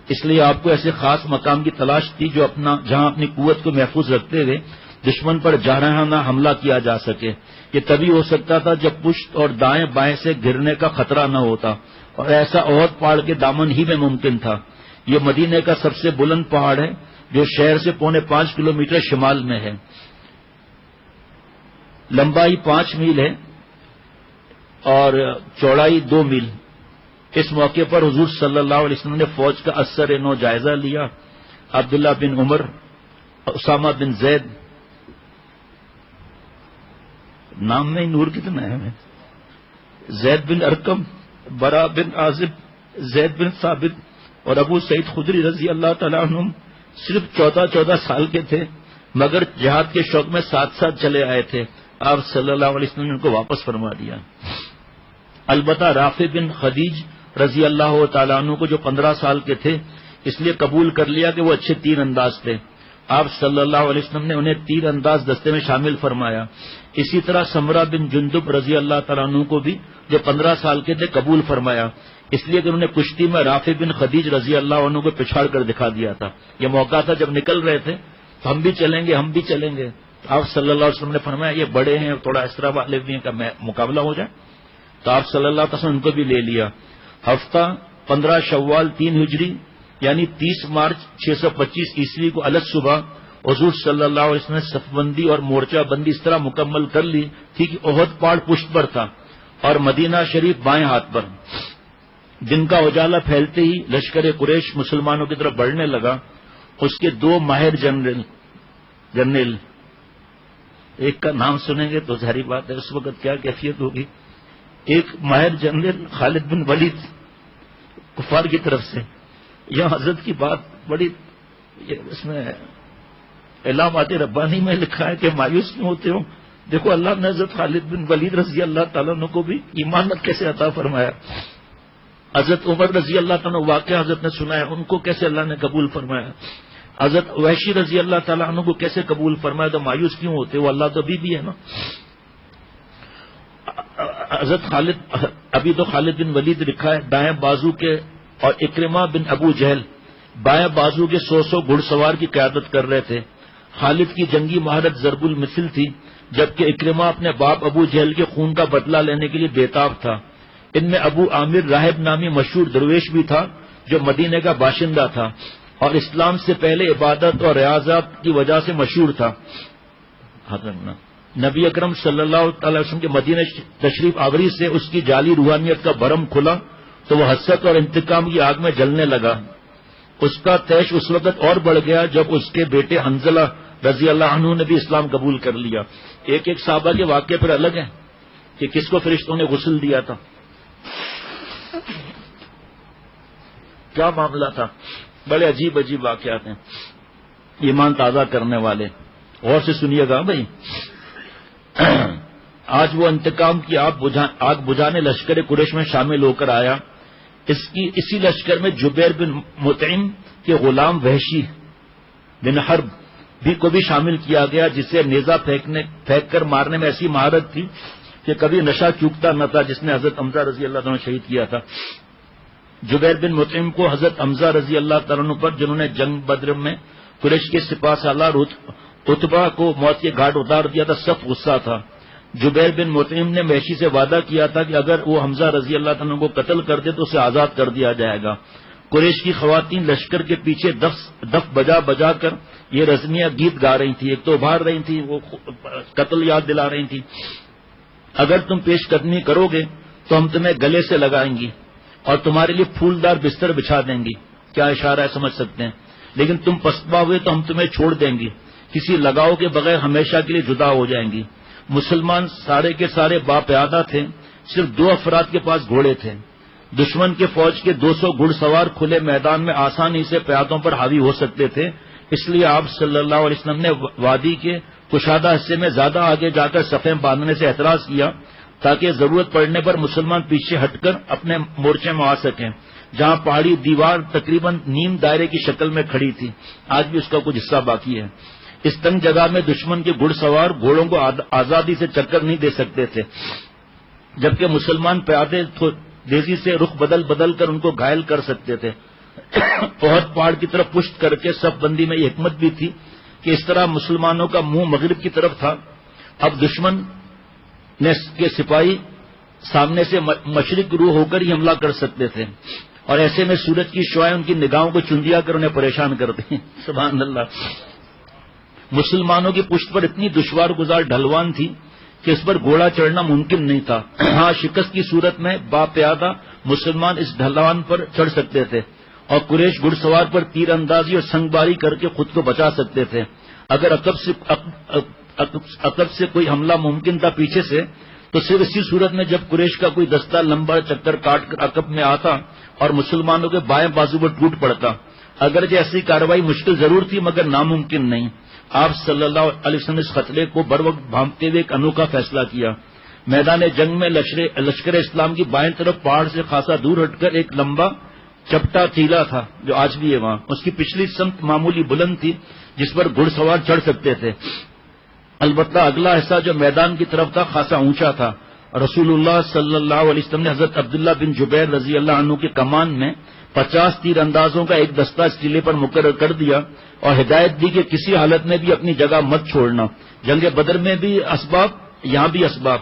اس لیے آپ کو ایسے خاص مقام کی تلاش تھی جو جہاں اپنی قوت کو محفوظ رکھتے ہوئے دشمن پر جارحانہ حملہ کیا جا سکے. یہ تبھی ہو سکتا تھا جب پشت اور دائیں بائیں سے گرنے کا خطرہ نہ ہوتا، اور ایسا احد پہاڑ کے دامن ہی میں ممکن تھا. یہ مدینے کا سب سے بلند پہاڑ ہے جو شہر سے 4.5 کلومیٹر شمال میں ہے. لمبائی 5 میل ہے اور چوڑائی 2 میل. اس موقع پر حضور صلی اللہ علیہ وسلم نے فوج کا اثر نو جائزہ لیا. عبداللہ بن عمر، اسامہ بن زید، نام میں نور کتنا ہے ہمیں، زید بن ارقم، برا بن عازب، زید بن ثابت اور ابو سعید خدری رضی اللہ تعالیٰ عنہم صرف 14 سال کے تھے، مگر جہاد کے شوق میں ساتھ چلے آئے تھے. آپ صلی اللہ علیہ وسلم نے ان کو واپس فرما دیا. البتہ رافع بن خدیج رضی اللہ تعالیٰ عنہ کو جو 15 سال کے تھے، اس لیے قبول کر لیا کہ وہ اچھے تیر انداز تھے. آپ صلی اللہ علیہ وسلم نے انہیں تیر انداز دستے میں شامل فرمایا. اسی طرح سمرہ بن جندب رضی اللہ تعالیٰ عنہ کو بھی جو 15 سال کے تھے قبول فرمایا، اس لیے کہ انہوں نے کشتی میں رافع بن خدیج رضی اللہ عنہ کو پچھاڑ کر دکھا دیا تھا. یہ موقع تھا جب نکل رہے تھے تو ہم بھی چلیں گے. آپ صلی اللہ علیہ وسلم نے فرمایا یہ بڑے ہیں، تھوڑا اس طرح والے بھی ہیں کا مقابلہ ہو جائے. تو آپ صلی اللہ علیہ وسلم ان کو بھی لے لیا. ہفتہ 15 شوال 3 ہجری یعنی 30 مارچ 625 عیسوی کو الگ صبح حضور صلی اللہ علیہ وسلم نے صف بندی اور مورچہ بندی اس طرح مکمل کر لی تھی کہ احد پہاڑ پشت پر تھا اور مدینہ شریف بائیں ہاتھ پر. دن کا اجالا پھیلتے ہی لشکر قریش مسلمانوں کی طرف بڑھنے لگا. اس کے 2 ماہر جنرل، ایک کا نام سنیں گے تو ظاہری بات ہے اس وقت کیا کیفیت ہوگی. ایک ماہر جنرل خالد بن ولید کفار کی طرف سے. یہاں حضرت کی بات بڑی، اس میں علامات ربانی میں لکھا ہے کہ مایوس کیوں ہوتے ہو. دیکھو اللہ نے حضرت خالد بن ولید رضی اللہ تعالیٰ عنہ کو بھی ایمانت کیسے عطا فرمایا. حضرت عمر رضی اللہ تعالیٰ عنہ واقعہ حضرت نے سنا ہے، ان کو کیسے اللہ نے قبول فرمایا. حضرت وحشی رضی اللہ تعالیٰ عنہ کو کیسے قبول فرمایا. تو مایوس کیوں ہوتے وہ، اللہ تو بھی ہے نا. حضرت ابھی تو خالد بن ولید لکھا ہے دائیں بازو کے، اور اکرمہ بن ابو جہل بائیں بازو کے 100 گھڑ سوار کی قیادت کر رہے تھے. خالد کی جنگی مہارت ضرب المثل تھی، جبکہ اکرمہ اپنے باپ ابو جہل کے خون کا بدلہ لینے کے لیے بےتاب تھا. ان میں ابو عامر راہب نامی مشہور درویش بھی تھا جو مدینے کا باشندہ تھا اور اسلام سے پہلے عبادت اور ریاضات کی وجہ سے مشہور تھا. نبی اکرم صلی اللہ تعالی وسلم کے مدینہ تشریف آوری سے اس کی جعلی روحانیت کا بھرم کھلا تو وہ حسرت اور انتقام کی آگ میں جلنے لگا. اس کا تیش اس وقت اور بڑھ گیا جب اس کے بیٹے حنظلہ رضی اللہ عنہ نے بھی اسلام قبول کر لیا. ایک صحابہ کے واقعے پر الگ ہے کہ کس کو فرشتوں نے غسل دیا تھا، کیا معاملہ تھا. بڑے عجیب واقعات ہیں ایمان تازہ کرنے والے. غور سے سنیے گا بھائی. آج وہ انتقام کی آگ بجھانے لشکر قریش میں شامل ہو کر آیا. اسی لشکر میں جبیر بن مطعم کے غلام وحشی بن حرب کو بھی شامل کیا گیا، جسے نیزہ پھینک کر مارنے میں ایسی مہارت تھی کہ کبھی نشہ چوکتا نہ تھا، جس نے حضرت حمزہ رضی اللہ عنہ شہید کیا تھا. جبیر بن مطعم کو حضرت حمزہ رضی اللہ تعالیٰ عنہ پر، جنہوں نے جنگ بدر میں قریش کے سپاہ سالار عتبہ کو موت کے گھاٹ اتار دیا تھا، سخت غصہ تھا. جبیر بن مطعم نے وحشی سے وعدہ کیا تھا کہ اگر وہ حمزہ رضی اللہ عنہ کو قتل کر دے تو اسے آزاد کر دیا جائے گا. قریش کی خواتین لشکر کے پیچھے دف بجا کر یہ رزمیہ گیت گا رہی تھی. ایک تو ابھار رہی تھی، وہ قتل یاد دلا رہی تھی. اگر تم پیش قدمی کرو گے تو ہم تمہیں گلے سے لگائیں گی اور تمہارے لیے پھولدار بستر بچھا دیں گی. کیا اشارہ ہے سمجھ سکتے ہیں. لیکن تم پسپا ہوئے تو ہم تمہیں چھوڑ دیں گی، کسی لگاؤ کے بغیر ہمیشہ کے لیے جدا ہو جائیں گی. مسلمان سارے کے سارے باپیادہ تھے، صرف 2 افراد کے پاس گھوڑے تھے. دشمن کے فوج کے 200 گھڑ سوار کھلے میدان میں آسانی سے پیادوں پر حاوی ہو سکتے تھے، اس لیے آپ صلی اللہ علیہ وسلم نے وادی کے کشادہ حصے میں زیادہ آگے جا کر صفیں باندھنے سے اعتراض کیا تاکہ ضرورت پڑنے پر مسلمان پیچھے ہٹ کر اپنے مورچے میں آ سکیں. جہاں پہاڑی دیوار تقریباً نیم دائرے کی شکل میں کھڑی تھی، آج بھی اس کا کچھ حصہ باقی ہے. اس تنگ جگہ میں دشمن کے گھڑ سوار گھوڑوں کو آزادی سے چکر نہیں دے سکتے تھے، جبکہ مسلمان پیادے تیزی سے رخ بدل کر ان کو گھائل کر سکتے تھے. احد پہاڑ کی طرف پشت کر کے صف بندی میں یہ حکمت بھی تھی کہ اس طرح مسلمانوں کا منہ مغرب کی طرف تھا. اب دشمن کے سپاہی سامنے سے مشرق رو ہو کر ہی حملہ کر سکتے تھے، اور ایسے میں سورج کی شعائیں ان کی نگاہوں کو چندیا کر انہیں پریشان کر دیں. سبحان اللہ. مسلمانوں کی پشت پر اتنی دشوار گزار ڈھلوان تھی کہ اس پر گھوڑا چڑھنا ممکن نہیں تھا. ہاں، شکست کی صورت میں باپیادہ مسلمان اس ڈھلوان پر چڑھ سکتے تھے اور قریش گھڑ سوار پر تیر اندازی اور سنگباری کر کے خود کو بچا سکتے تھے. اگر عقب سے کوئی حملہ ممکن تھا پیچھے سے، تو صرف اسی صورت میں جب قریش کا کوئی دستہ لمبا چکر کاٹ کر عقب میں آتا اور مسلمانوں کے بائیں بازو پر ٹوٹ پڑتا. اگرچہ ایسی کارروائی مشکل ضرور تھی مگر ناممکن نہیں. آپ صلی اللہ علیہ وسلم نے اس خطرے کو بر وقت بھانپتے ہوئے ایک انوکھا فیصلہ کیا. میدان جنگ میں لشکر اسلام کی بائیں طرف پہاڑ سے خاصا دور ہٹ کر ایک لمبا چپٹا ٹیلا تھا جو آج بھی ہے وہاں. اس کی پچھلی سمت معمولی بلند تھی جس پر گھڑ سوار چڑھ سکتے تھے. البتہ اگلا حصہ جو میدان کی طرف تھا خاصا اونچا تھا. رسول اللہ صلی اللہ علیہ وسلم نے حضرت عبداللہ بن جبیر رضی اللہ عنہ کی کمان میں 50 تیر اندازوں کا ایک دستہ اس ٹیلے پر مقرر کر دیا اور ہدایت دی کہ کسی حالت میں بھی اپنی جگہ مت چھوڑنا. جنگ بدر میں بھی اسباب، یہاں بھی اسباب.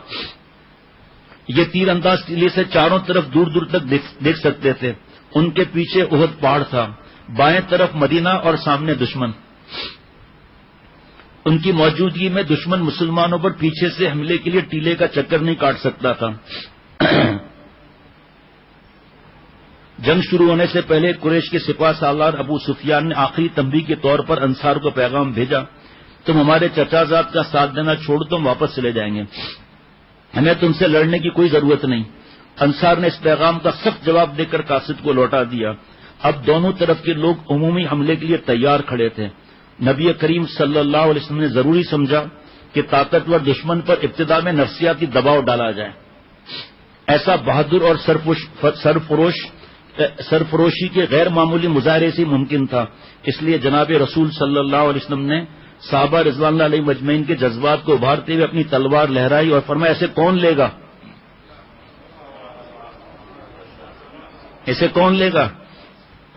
یہ تیر انداز ٹیلے سے چاروں طرف دور دور تک دیکھ سکتے تھے. ان کے پیچھے احد پہاڑ تھا، بائیں طرف مدینہ اور سامنے دشمن. ان کی موجودگی میں دشمن مسلمانوں پر پیچھے سے حملے کے لیے ٹیلے کا چکر نہیں کاٹ سکتا تھا. جنگ شروع ہونے سے پہلے قریش کے سپاہ سالار ابو سفیان نے آخری تنبیہ کے طور پر انصار کو پیغام بھیجا، تم ہمارے چچا زاد کا ساتھ دینا چھوڑ تم واپس چلے جائیں گے، ہمیں تم سے لڑنے کی کوئی ضرورت نہیں. انصار نے اس پیغام کا سخت جواب دے کر قاصد کو لوٹا دیا. اب دونوں طرف کے لوگ عمومی حملے کے لیے تیار کھڑے تھے. نبی کریم صلی اللہ علیہ وسلم نے ضروری سمجھا کہ طاقتور دشمن پر ابتدا میں نفسیاتی دباؤ ڈالا جائے. ایسا بہادر اور سرفروشی کے غیر معمولی مظاہرے سے ممکن تھا. اس لیے جناب رسول صلی اللہ علیہ وسلم نے صحابہ رضوان اللہ علیہ مجمعین کے جذبات کو ابھارتے ہوئے اپنی تلوار لہرائی اور فرمایا، ایسے کون لے گا؟ اسے کون لے گا؟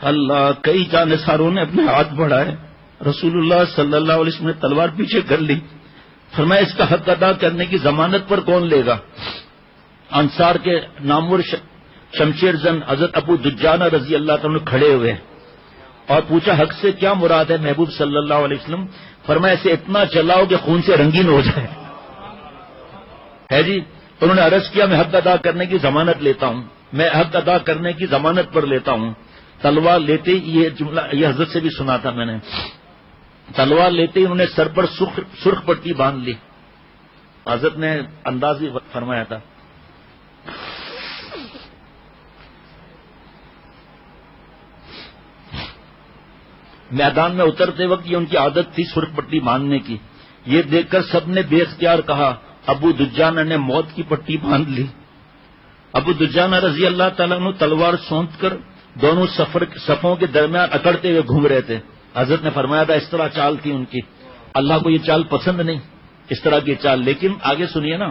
اللہ! کئی جانثاروں نے اپنے ہاتھ بڑھائے. رسول اللہ صلی اللہ علیہ وسلم نے تلوار پیچھے کر لی. فرمایا، اس کا حق ادا کرنے کی ضمانت پر کون لے گا؟ انصار کے نامور شمشیر زن حضرت ابو دجانہ رضی اللہ تعالیٰ کھڑے ہوئے اور پوچھا، حق سے کیا مراد ہے محبوب صلی اللہ علیہ وسلم؟ فرمایا، اسے اتنا چلاؤ کہ خون سے رنگین ہو جائے. ہے جی. انہوں نے عرض کیا، میں حق ادا کرنے کی ضمانت لیتا ہوں، میں حق ادا کرنے کی ضمانت پر لیتا ہوں. تلوار لیتے ہی یہ جملہ یہ حضرت سے بھی سنا تھا میں نے. تلوار لیتے ہی انہوں نے سر پر سرخ پٹی باندھ لی. حضرت نے انداز ہی فرمایا تھا. میدان میں اترتے وقت یہ ان کی عادت تھی سرخ پٹی باندھنے کی. یہ دیکھ کر سب نے بے اختیار کہا، ابو دجانہ نے موت کی پٹی باندھ لی. ابو دجانہ رضی اللہ تعالیٰ عنہ تلوار سونت کر دونوں صفوں کے درمیان اکڑتے ہوئے گھوم رہے تھے. حضرت نے فرمایا تھا اس طرح چال تھی ان کی. اللہ کو یہ چال پسند نہیں، اس طرح کی چال. لیکن آگے سنیے نا،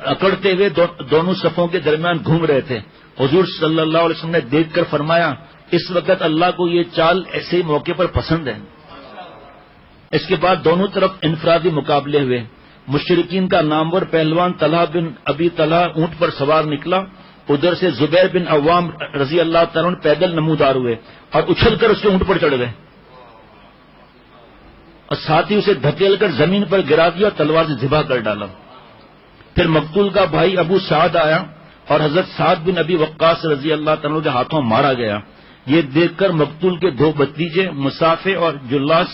اکڑتے ہوئے دونوں صفوں کے درمیان گھوم رہے تھے. حضور صلی اللہ علیہ وسلم نے دیکھ کر فرمایا، اس وقت اللہ کو یہ چال ایسے موقع پر پسند ہے. اس کے بعد دونوں طرف انفرادی مقابلے ہوئے. مشرکین کا نامور پہلوان طلحہ بن ابی طلحہ اونٹ پر سوار نکلا. ادھر سے زبیر بن عوام رضی اللہ تعالیٰ عنہ پیدل نمودار ہوئے اور اچھل کر اس کے اونٹ پر چڑھ گئے اور ساتھ ہی اسے دھکیل کر زمین پر گرا دیا اور تلوار سے ذبح کر ڈالا. پھر مقتول کا بھائی ابو سعد آیا اور حضرت سعد بن ابی وقاص رضی اللہ تعالیٰ عنہ کے ہاتھوں مارا گیا. یہ دیکھ کر مقتول کے دو بھتیجے مصافے اور جلاس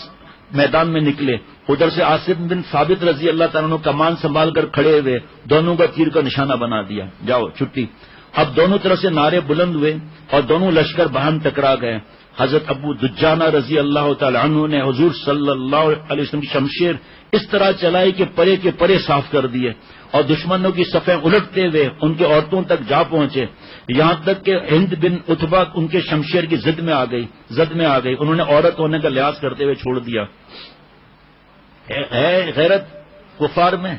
میدان میں نکلے. ادھر سے عاصم بن ثابت رضی اللہ تعالیٰ عنہ کمان سنبھال کر کھڑے ہوئے، دونوں کا تیر کا نشانہ بنا دیا. جاؤ چھٹی. اب دونوں طرف سے نعرے بلند ہوئے اور دونوں لشکر باہم ٹکرا گئے. حضرت ابو دجانہ رضی اللہ تعالی عنہ نے حضور صلی اللہ علیہ وسلم کی شمشیر اس طرح چلائی کہ پرے کے پرے صاف کر دیے، اور دشمنوں کی صفیں الٹتے ہوئے ان کے عورتوں تک جا پہنچے، یہاں تک کہ ہند بن عتبہ ان کے شمشیر کی زد میں آ گئی، انہوں نے عورت ہونے کا لحاظ کرتے ہوئے چھوڑ دیا۔ ہے غیرت کفار میں،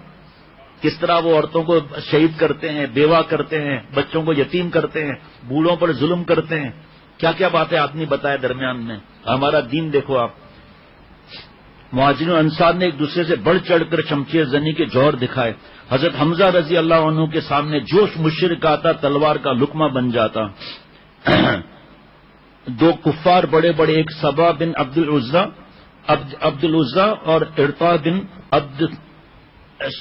کس طرح وہ عورتوں کو شہید کرتے ہیں، بیوہ کرتے ہیں، بچوں کو یتیم کرتے ہیں، بوڑھوں پر ظلم کرتے ہیں، کیا کیا باتیں آدمی بتائے درمیان میں۔ ہمارا دین دیکھو آپ، مہاجرین و انصار نے ایک دوسرے سے بڑھ چڑھ کر شمشیر زنی کے جوہر دکھائے۔ حضرت حمزہ رضی اللہ عنہ کے سامنے جوش مشرک آتا، تلوار کا لقمہ بن جاتا۔ دو کفار بڑے بڑے، ایک سبا بن عبد العزا اور ارطا بن عبد،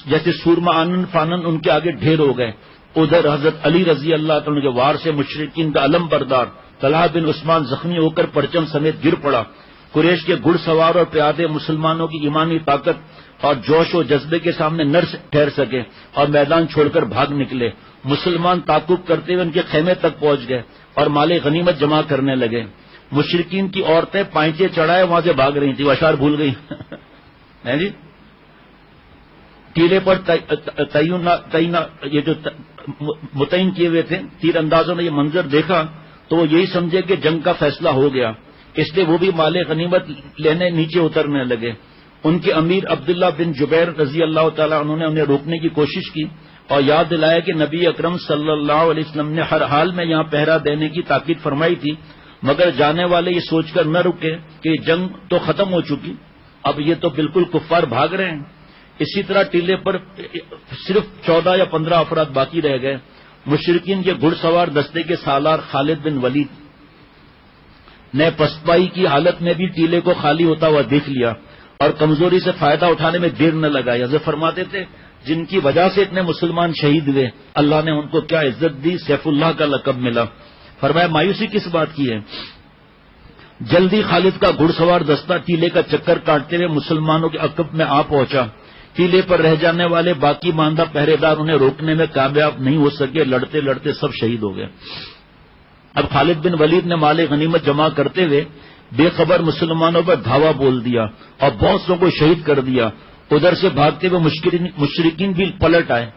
جیسے سورما آنن فانن ان کے آگے ڈھیر ہو گئے۔ ادھر حضرت علی رضی اللہ عنہ کے وار سے مشرکین کا علم بردار طلحہ بن عثمان زخمی ہو کر پرچم سمیت گر پڑا۔ قریش کے گھڑ سوار اور پیادے مسلمانوں کی ایمانی طاقت اور جوش و جذبے کے سامنے نہ ٹھہر سکے اور میدان چھوڑ کر بھاگ نکلے۔ مسلمان تعاقب کرتے ہوئے ان کے خیمے تک پہنچ گئے اور مال غنیمت جمع کرنے لگے۔ مشرکین کی عورتیں پائنچے چڑھائے وہاں سے بھاگ رہی تھیں، وہ اشعار بھول گئی جی۔ ٹیلے پر یہ جو متعین کیے ہوئے تھے تیر اندازوں نے یہ منظر دیکھا تو وہ یہی سمجھے کہ جنگ کا فیصلہ ہو گیا، اس لیے وہ بھی مال غنیمت لینے نیچے اترنے لگے۔ ان کے امیر عبداللہ بن جبیر رضی اللہ تعالیٰ عنہ نے انہیں روکنے کی کوشش کی اور یاد دلایا کہ نبی اکرم صلی اللہ علیہ وسلم نے ہر حال میں یہاں پہرا دینے کی تاکید فرمائی تھی، مگر جانے والے یہ سوچ کر نہ رکے کہ جنگ تو ختم ہو چکی، اب یہ تو بالکل کفار بھاگ رہے ہیں۔ اسی طرح ٹیلے پر صرف 14 یا 15 افراد باقی رہ گئے۔ مشرکین کے گھڑ سوار دستے کے سالار خالد بن ولید نے پسپائی کی حالت میں بھی ٹیلے کو خالی ہوتا ہوا دیکھ لیا اور کمزوری سے فائدہ اٹھانے میں دیر نہ لگائی۔ حضرت فرماتے تھے جن کی وجہ سے اتنے مسلمان شہید ہوئے، اللہ نے ان کو کیا عزت دی، سیف اللہ کا لقب ملا۔ فرمایا مایوسی کس بات کی ہے؟ جلدی خالد کا گھڑ سوار دستہ ٹیلے کا چکر کاٹتے ہوئے مسلمانوں کے عقب میں آ پہنچا۔ ٹیلے پر رہ جانے والے باقی ماندہ پہرے دار انہیں روکنے میں کامیاب نہیں ہو سکے، لڑتے لڑتے سب شہید ہو گئے۔ اب خالد بن ولید نے مال غنیمت جمع کرتے ہوئے بے خبر مسلمانوں پر دھاوا بول دیا اور بہت سو کو شہید کر دیا۔ ادھر سے بھاگتے ہوئے مشرکین بھی پلٹ آئے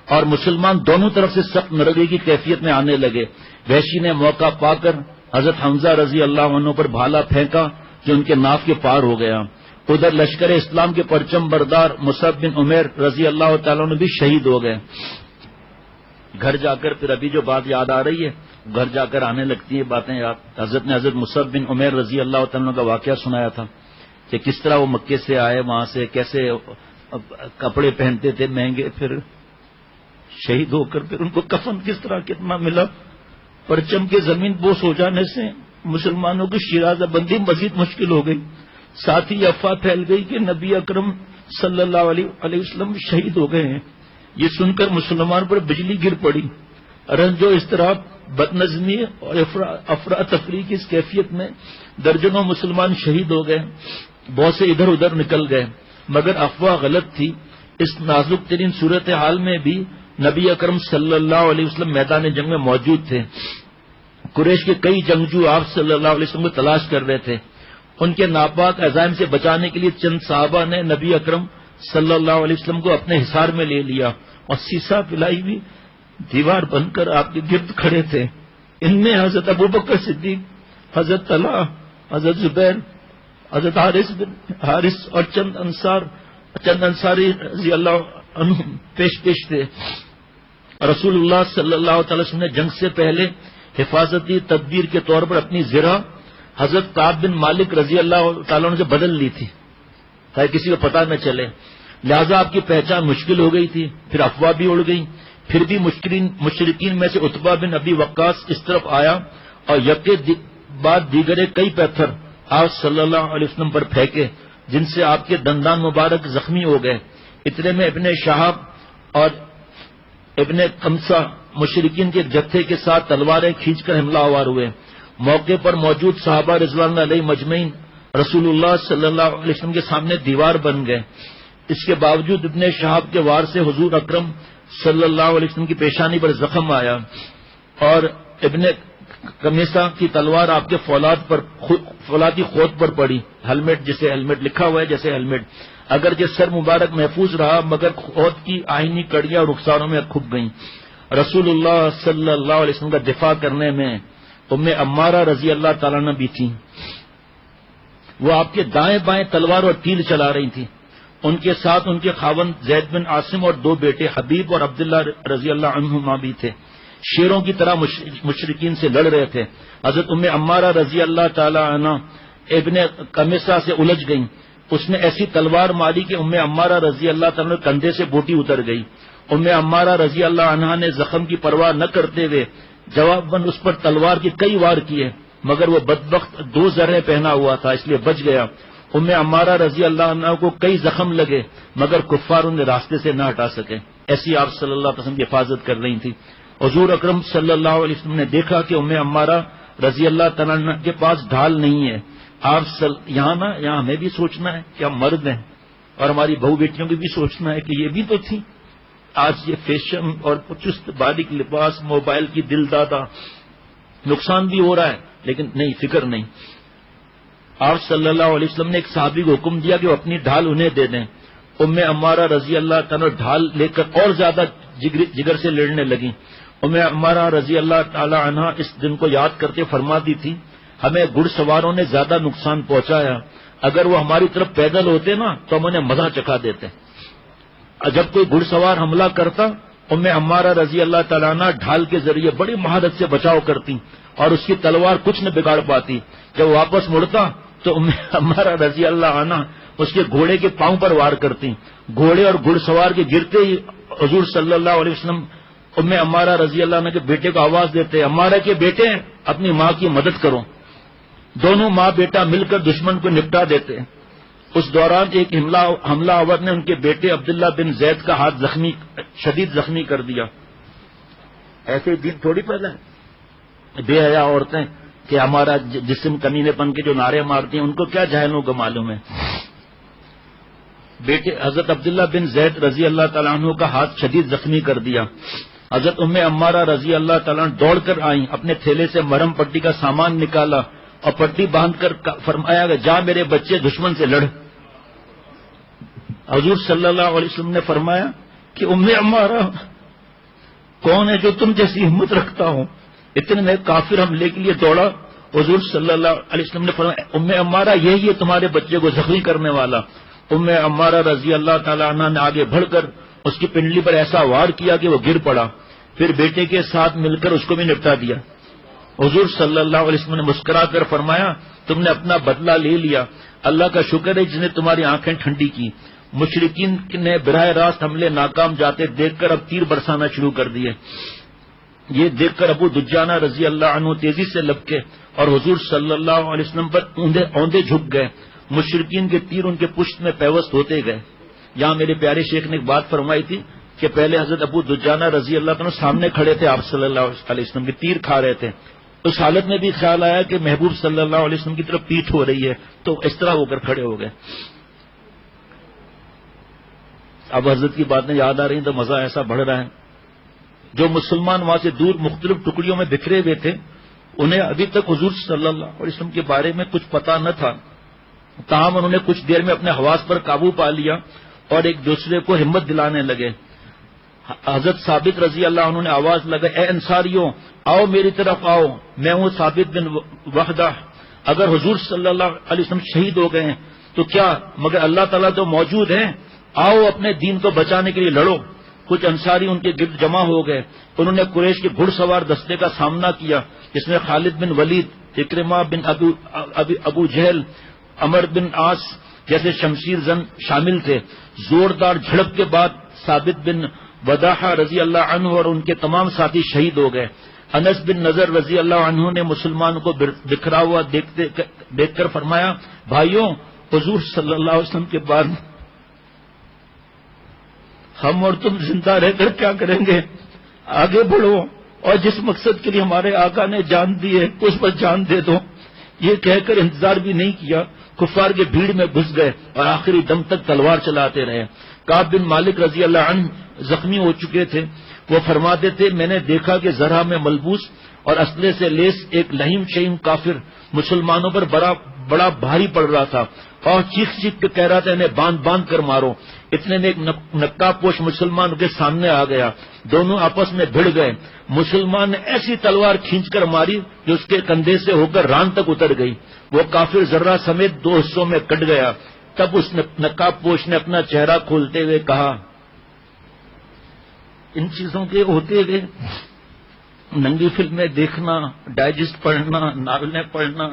اور مسلمان دونوں طرف سے سخت نرغی کی کیفیت میں آنے لگے۔ وحشی نے موقع پا کر حضرت حمزہ رضی اللہ عنہ پر بھالا پھینکا جو ان کے ناف کے پار ہو گیا۔ ادھر لشکر اسلام کے پرچم بردار مصعب بن عمیر رضی اللہ تعالیٰ عنہ بھی شہید ہو گئے۔ گھر جا کر پھر ابھی جو بات یاد آ رہی ہے، گھر جا کر آنے لگتی ہیں باتیں یاد۔ حضرت نے حضرت مصعب بن عمیر رضی اللہ تعالیٰ عنہ کا واقعہ سنایا تھا کہ کس طرح وہ مکے سے آئے، وہاں سے کیسے کپڑے پہنتے تھے مہنگے، پھر شہید ہو کر پھر ان کو کفن کس طرح کتنا ملا۔ پرچم کے زمین بوس ہو جانے سے مسلمانوں کی شیرازہ بندی مزید مشکل ہو گئی۔ ساتھ ہی افواہ پھیل گئی کہ نبی اکرم صلی اللہ علیہ وسلم شہید ہو گئے ہیں۔ یہ سن کر مسلمان پر بجلی گر پڑی۔ رنج و اضطراب، بد نظمی اور افراتفری کی اس کیفیت میں درجنوں مسلمان شہید ہو گئے، بہت سے ادھر ادھر نکل گئے، مگر افواہ غلط تھی۔ اس نازک ترین صورتحال میں بھی نبی اکرم صلی اللہ علیہ وسلم میدان جنگ میں موجود تھے۔ قریش کے کئی جنگجو آپ صلی اللہ علیہ وسلم کو تلاش کر رہے تھے۔ ان کے ناپاک عزائم سے بچانے کے لیے چند صحابہ نے نبی اکرم صلی اللہ علیہ وسلم کو اپنے حصار میں لے لیا اور سیسا پلائی ہوئی دیوار بن کر آپ کے گرد کھڑے تھے۔ ان میں حضرت ابوبکر صدیق، حضرت طلحہ، حضرت زبیر، حضرت حارث اور چند انصاری رضی اللہ عنہ پیش تھے۔ رسول اللہ صلی اللہ تعالی وسلم نے جنگ سے پہلے حفاظتی تدبیر کے طور پر اپنی زرہ حضرت کعب بن مالک رضی اللہ تعالیٰ عنہ سے بدل لی تھی تاکہ کسی کو پتہ نہ چلے، لہذا آپ کی پہچان مشکل ہو گئی تھی۔ پھر افواہ بھی اڑ گئی۔ پھر بھی مشرکین میں سے عتبہ بن ابی وقاص اس طرف آیا اور یکے بعد دیگرے کئی پتھر آپ صلی اللہ علیہ وسلم پر پھینکے جن سے آپ کے دندان مبارک زخمی ہو گئے۔ اتنے میں ابن شہاب اور ابن قمصہ مشرکین کے جتھے کے ساتھ تلواریں کھینچ کر حملہ آور ہوئے۔ موقع پر موجود صحابہ رضوان اللہ علیہ مجمعین رسول اللہ صلی اللہ علیہ وسلم کے سامنے دیوار بن گئے۔ اس کے باوجود ابن شہاب کے وار سے حضور اکرم صلی اللہ علیہ وسلم کی پیشانی پر زخم آیا اور ابن کمیسا کی تلوار آپ کے فولادی خود پر پڑی، ہیلمٹ جسے ہیلمٹ لکھا ہوا ہے جیسے ہیلمٹ، اگرچہ سر مبارک محفوظ رہا مگر خود کی آئینی کڑیاں اور رخساروں میں کھپ گئیں۔ رسول اللہ صلی اللہ علیہ وسلم کا دفاع کرنے میں ام عمارہ رضی اللہ تعالیٰ عنہ بھی تھیں، وہ آپ کے دائیں بائیں تلوار اور تیر چلا رہی تھیں، ان کے ساتھ ان کے خاوند زید بن عاصم اور 2 بیٹے حبیب اور عبداللہ رضی اللہ عنہما بھی تھے، شیروں کی طرح مشرکین سے لڑ رہے تھے۔ حضرت ام عمارہ رضی اللہ تعالی عنہ ابن قمیصہ سے الجھ گئیں، اس نے ایسی تلوار ماری کہ ام عمارہ رضی اللہ تعالی عنہ کندھے سے بوٹی اتر گئی۔ ام عمارہ رضی اللہ عنہا نے زخم کی پرواہ نہ کرتے ہوئے جواباً اس پر تلوار کی کئی وار کیے، مگر وہ بدبخت 2 زرہیں پہنا ہوا تھا اس لیے بچ گیا۔ ام عمارہ رضی اللہ عنہ کو کئی زخم لگے مگر کفار انہیں راستے سے نہ ہٹا سکے، ایسی آپ صلی اللہ علیہ وسلم کی حفاظت کر رہی تھی۔ حضور اکرم صلی اللہ علیہ وسلم نے دیکھا کہ ام عمارہ رضی اللہ تعالیٰ عنہ کے پاس ڈھال نہیں ہے۔ آپ یہاں ہمیں بھی سوچنا ہے کہ ہم مرد ہیں، اور ہماری بہو بیٹیوں کی بھی سوچنا ہے کہ یہ بھی تو تھی۔ آج یہ فیشن اور چست باریک لباس، موبائل کی دل دادا، نقصان بھی ہو رہا ہے لیکن نہیں، فکر نہیں۔ آپ صلی اللہ علیہ وسلم نے ایک صحابی کو حکم دیا کہ وہ اپنی ڈھال انہیں دے دیں۔ ام عمارہ رضی اللہ تعالیٰ ڈھال لے کر اور زیادہ جگر سے لڑنے لگیں۔ ام عمارہ رضی اللہ تعالی عنہ اس دن کو یاد کرتے فرماتی تھی، ہمیں گھڑ سواروں نے زیادہ نقصان پہنچایا، اگر وہ ہماری طرف پیدل ہوتے نا تو ہم انہیں مزہ چکھا دیتے۔ جب کوئی گھڑ سوار حملہ کرتا، ام عمارہ رضی اللہ تعالیٰ عنہ ڈھال کے ذریعے بڑی مہارت سے بچاؤ کرتی اور اس کی تلوار کچھ نہ بگاڑ پاتی۔ جب واپس مڑتا تو ام عمارہ رضی اللہ عنہ اس کے گھوڑے کے پاؤں پر وار کرتی، گھوڑے اور گھڑ سوار کے گرتے ہی حضور صلی اللہ علیہ وسلم ام عمارہ رضی اللہ عنہ کے بیٹے کو آواز دیتے، عمارہ کے بیٹے اپنی ماں کی مدد کرو۔ دونوں ماں بیٹا مل کر دشمن کو نپٹا دیتے۔ اس دوران ایک حملہ آور نے ان کے بیٹے عبداللہ بن زید کا ہاتھ شدید زخمی کر دیا۔ ایسے دن تھوڑی پیدا ہے، بے حیا عورتیں کہ ہمارا جسم کمینے پن کے جو نعرے مارتی ہیں ان کو کیا جاہلوں کو معلوم ہے۔ بیٹے حضرت عبداللہ بن زید رضی اللہ تعالیٰ عنہ کا ہاتھ شدید زخمی کر دیا۔ حضرت ام عمارہ رضی اللہ تعالیٰ عنہ دوڑ کر آئیں، اپنے تھیلے سے مرہم پٹی کا سامان نکالا اور پٹی باندھ کر فرمایا کہ جا میرے بچے دشمن سے لڑ۔ حضور صلی اللہ علیہ وسلم نے فرمایا کہ ام عمارہ کون ہے جو تم جیسی ہمت رکھتا ہو؟ اتنے میں کافر حملے کے لیے دوڑا۔ حضور صلی اللہ علیہ وسلم نے فرمایا ام عمارہ یہی ہے تمہارے بچے کو زخمی کرنے والا۔ ام عمارہ رضی اللہ تعالیٰ عنہ نے آگے بڑھ کر اس کی پنڈلی پر ایسا وار کیا کہ وہ گر پڑا، پھر بیٹے کے ساتھ مل کر اس کو بھی نپٹا دیا۔ حضور صلی اللہ علیہ وسلم نے مسکرا کر فرمایا تم نے اپنا بدلہ لے لیا، اللہ کا شکر ہے جس نے تمہاری آنکھیں ٹھنڈی کی۔ مشرکین نے براہ راست حملے ناکام جاتے دیکھ کر اب تیر برسانا شروع کر دیے۔ یہ دیکھ کر ابو دجانہ رضی اللہ عنہ تیزی سے لپکے اور حضور صلی اللہ علیہ وسلم پر اوندے جھک گئے۔ مشرکین کے تیر ان کے پشت میں پیوست ہوتے گئے۔ یہاں میرے پیارے شیخ نے ایک بات فرمائی تھی کہ پہلے حضرت ابو دجانہ رضی اللہ عنہ سامنے کھڑے تھے، آپ صلی اللہ علیہ وسلم کے تیر کھا رہے تھے۔ اس حالت میں بھی خیال آیا کہ محبوب صلی اللہ علیہ وسلم کی طرف پیٹھ ہو رہی ہے تو اس طرح ہو کر کھڑے ہو گئے۔ اب حضرت کی باتیں یاد آ رہی ہیں تو مزہ ایسا بڑھ رہا ہے۔ جو مسلمان وہاں سے دور مختلف ٹکڑیوں میں بکھرے ہوئے تھے انہیں ابھی تک حضور صلی اللہ علیہ وسلم کے بارے میں کچھ پتا نہ تھا، تاہم انہوں نے کچھ دیر میں اپنے حواس پر قابو پا لیا اور ایک دوسرے کو ہمت دلانے لگے۔ حضرت ثابت رضی اللہ عنہ نے آواز لگائی اے انصاریوں آؤ میری طرف آؤ، میں ہوں ثابت بن وحدہ، اگر حضور صلی اللہ علیہ وسلم شہید ہو گئے ہیں تو کیا، مگر اللہ تعالیٰ تو موجود ہیں، آؤ اپنے دین کو بچانے کے لیے لڑو۔ کچھ انصاری ان کے گرد جمع ہو گئے، انہوں نے قریش کے گھڑ سوار دستے کا سامنا کیا جس میں خالد بن ولید، اکرمہ بن ابو جہل، عمر بن عاص جیسے شمشیر زن شامل تھے۔ زوردار جھڑپ کے بعد ثابت بن وداحہ رضی اللہ عنہ اور ان کے تمام ساتھی شہید ہو گئے۔ انس بن نضر رضی اللہ عنہ نے مسلمانوں کو بکھرا ہوا دیکھ کر فرمایا بھائیوں، حضور صلی اللہ علیہ وسلم کے بعد ہم اور تم زندہ رہ کر کیا کریں گے؟ آگے بڑھو اور جس مقصد کے لیے ہمارے آقا نے جان دی ہے اس پر جان دے دو۔ یہ کہہ کر انتظار بھی نہیں کیا، کفار کے بھیڑ میں گھس گئے اور آخری دم تک تلوار چلاتے رہے۔ کعب بن مالک رضی اللہ عنہ زخمی ہو چکے تھے، وہ فرماتے تھے میں نے دیکھا کہ زرہ میں ملبوس اور اسلحے سے لیس ایک لہیم شہیم کافر مسلمانوں پر بڑا بھاری پڑ رہا تھا اور چیخ چیخ کے کہہ رہا تھا انہیں باندھ باندھ کر مارو۔ اتنے میں ایک نقاب پوش مسلمان کے سامنے آ گیا، دونوں آپس میں بھڑ گئے۔ مسلمان نے ایسی تلوار کھینچ کر ماری جو اس کے کندھے سے ہو کر ران تک اتر گئی، وہ کافر ذرہ سمیت 2 حصوں میں کٹ گیا۔ تب اس نقاب پوش نے اپنا چہرہ کھولتے ہوئے کہا، ان چیزوں کے ہوتے ہوئے ننگی فلمیں دیکھنا، ڈائجسٹ پڑھنا، ناولیں پڑھنا،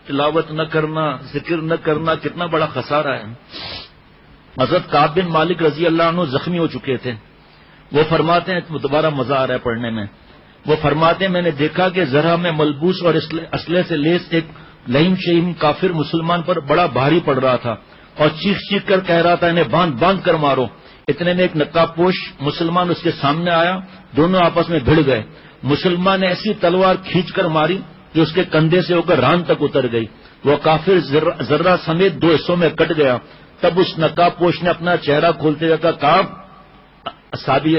تلاوت نہ کرنا، ذکر نہ کرنا کتنا بڑا خسارہ ہے۔ حضرت کعب بن مالک رضی اللہ عنہ زخمی ہو چکے تھے، وہ فرماتے ہیں، دوبارہ مزہ آ رہا ہے پڑھنے میں، وہ فرماتے ہیں میں نے دیکھا کہ ذرا میں ملبوس اور اسلحے سے لیس ایک لہیم شہیم کافر مسلمان پر بڑا بھاری پڑ رہا تھا اور چیخ چیخ کر کہہ رہا تھا انہیں باندھ باندھ کر مارو۔ اتنے میں ایک نقاب پوش مسلمان اس کے سامنے آیا، دونوں آپس میں بھڑ گئے۔ مسلمان نے ایسی تلوار کھینچ کر ماری جو اس کے کندھے سے ہو کر ران تک اتر گئی، وہ کافر ذرہ سمیت 2 حصوں میں کٹ گیا۔ تب اس نقاب پوش نے اپنا چہرہ کھولتے ہوئے کہا، کعب، صحابی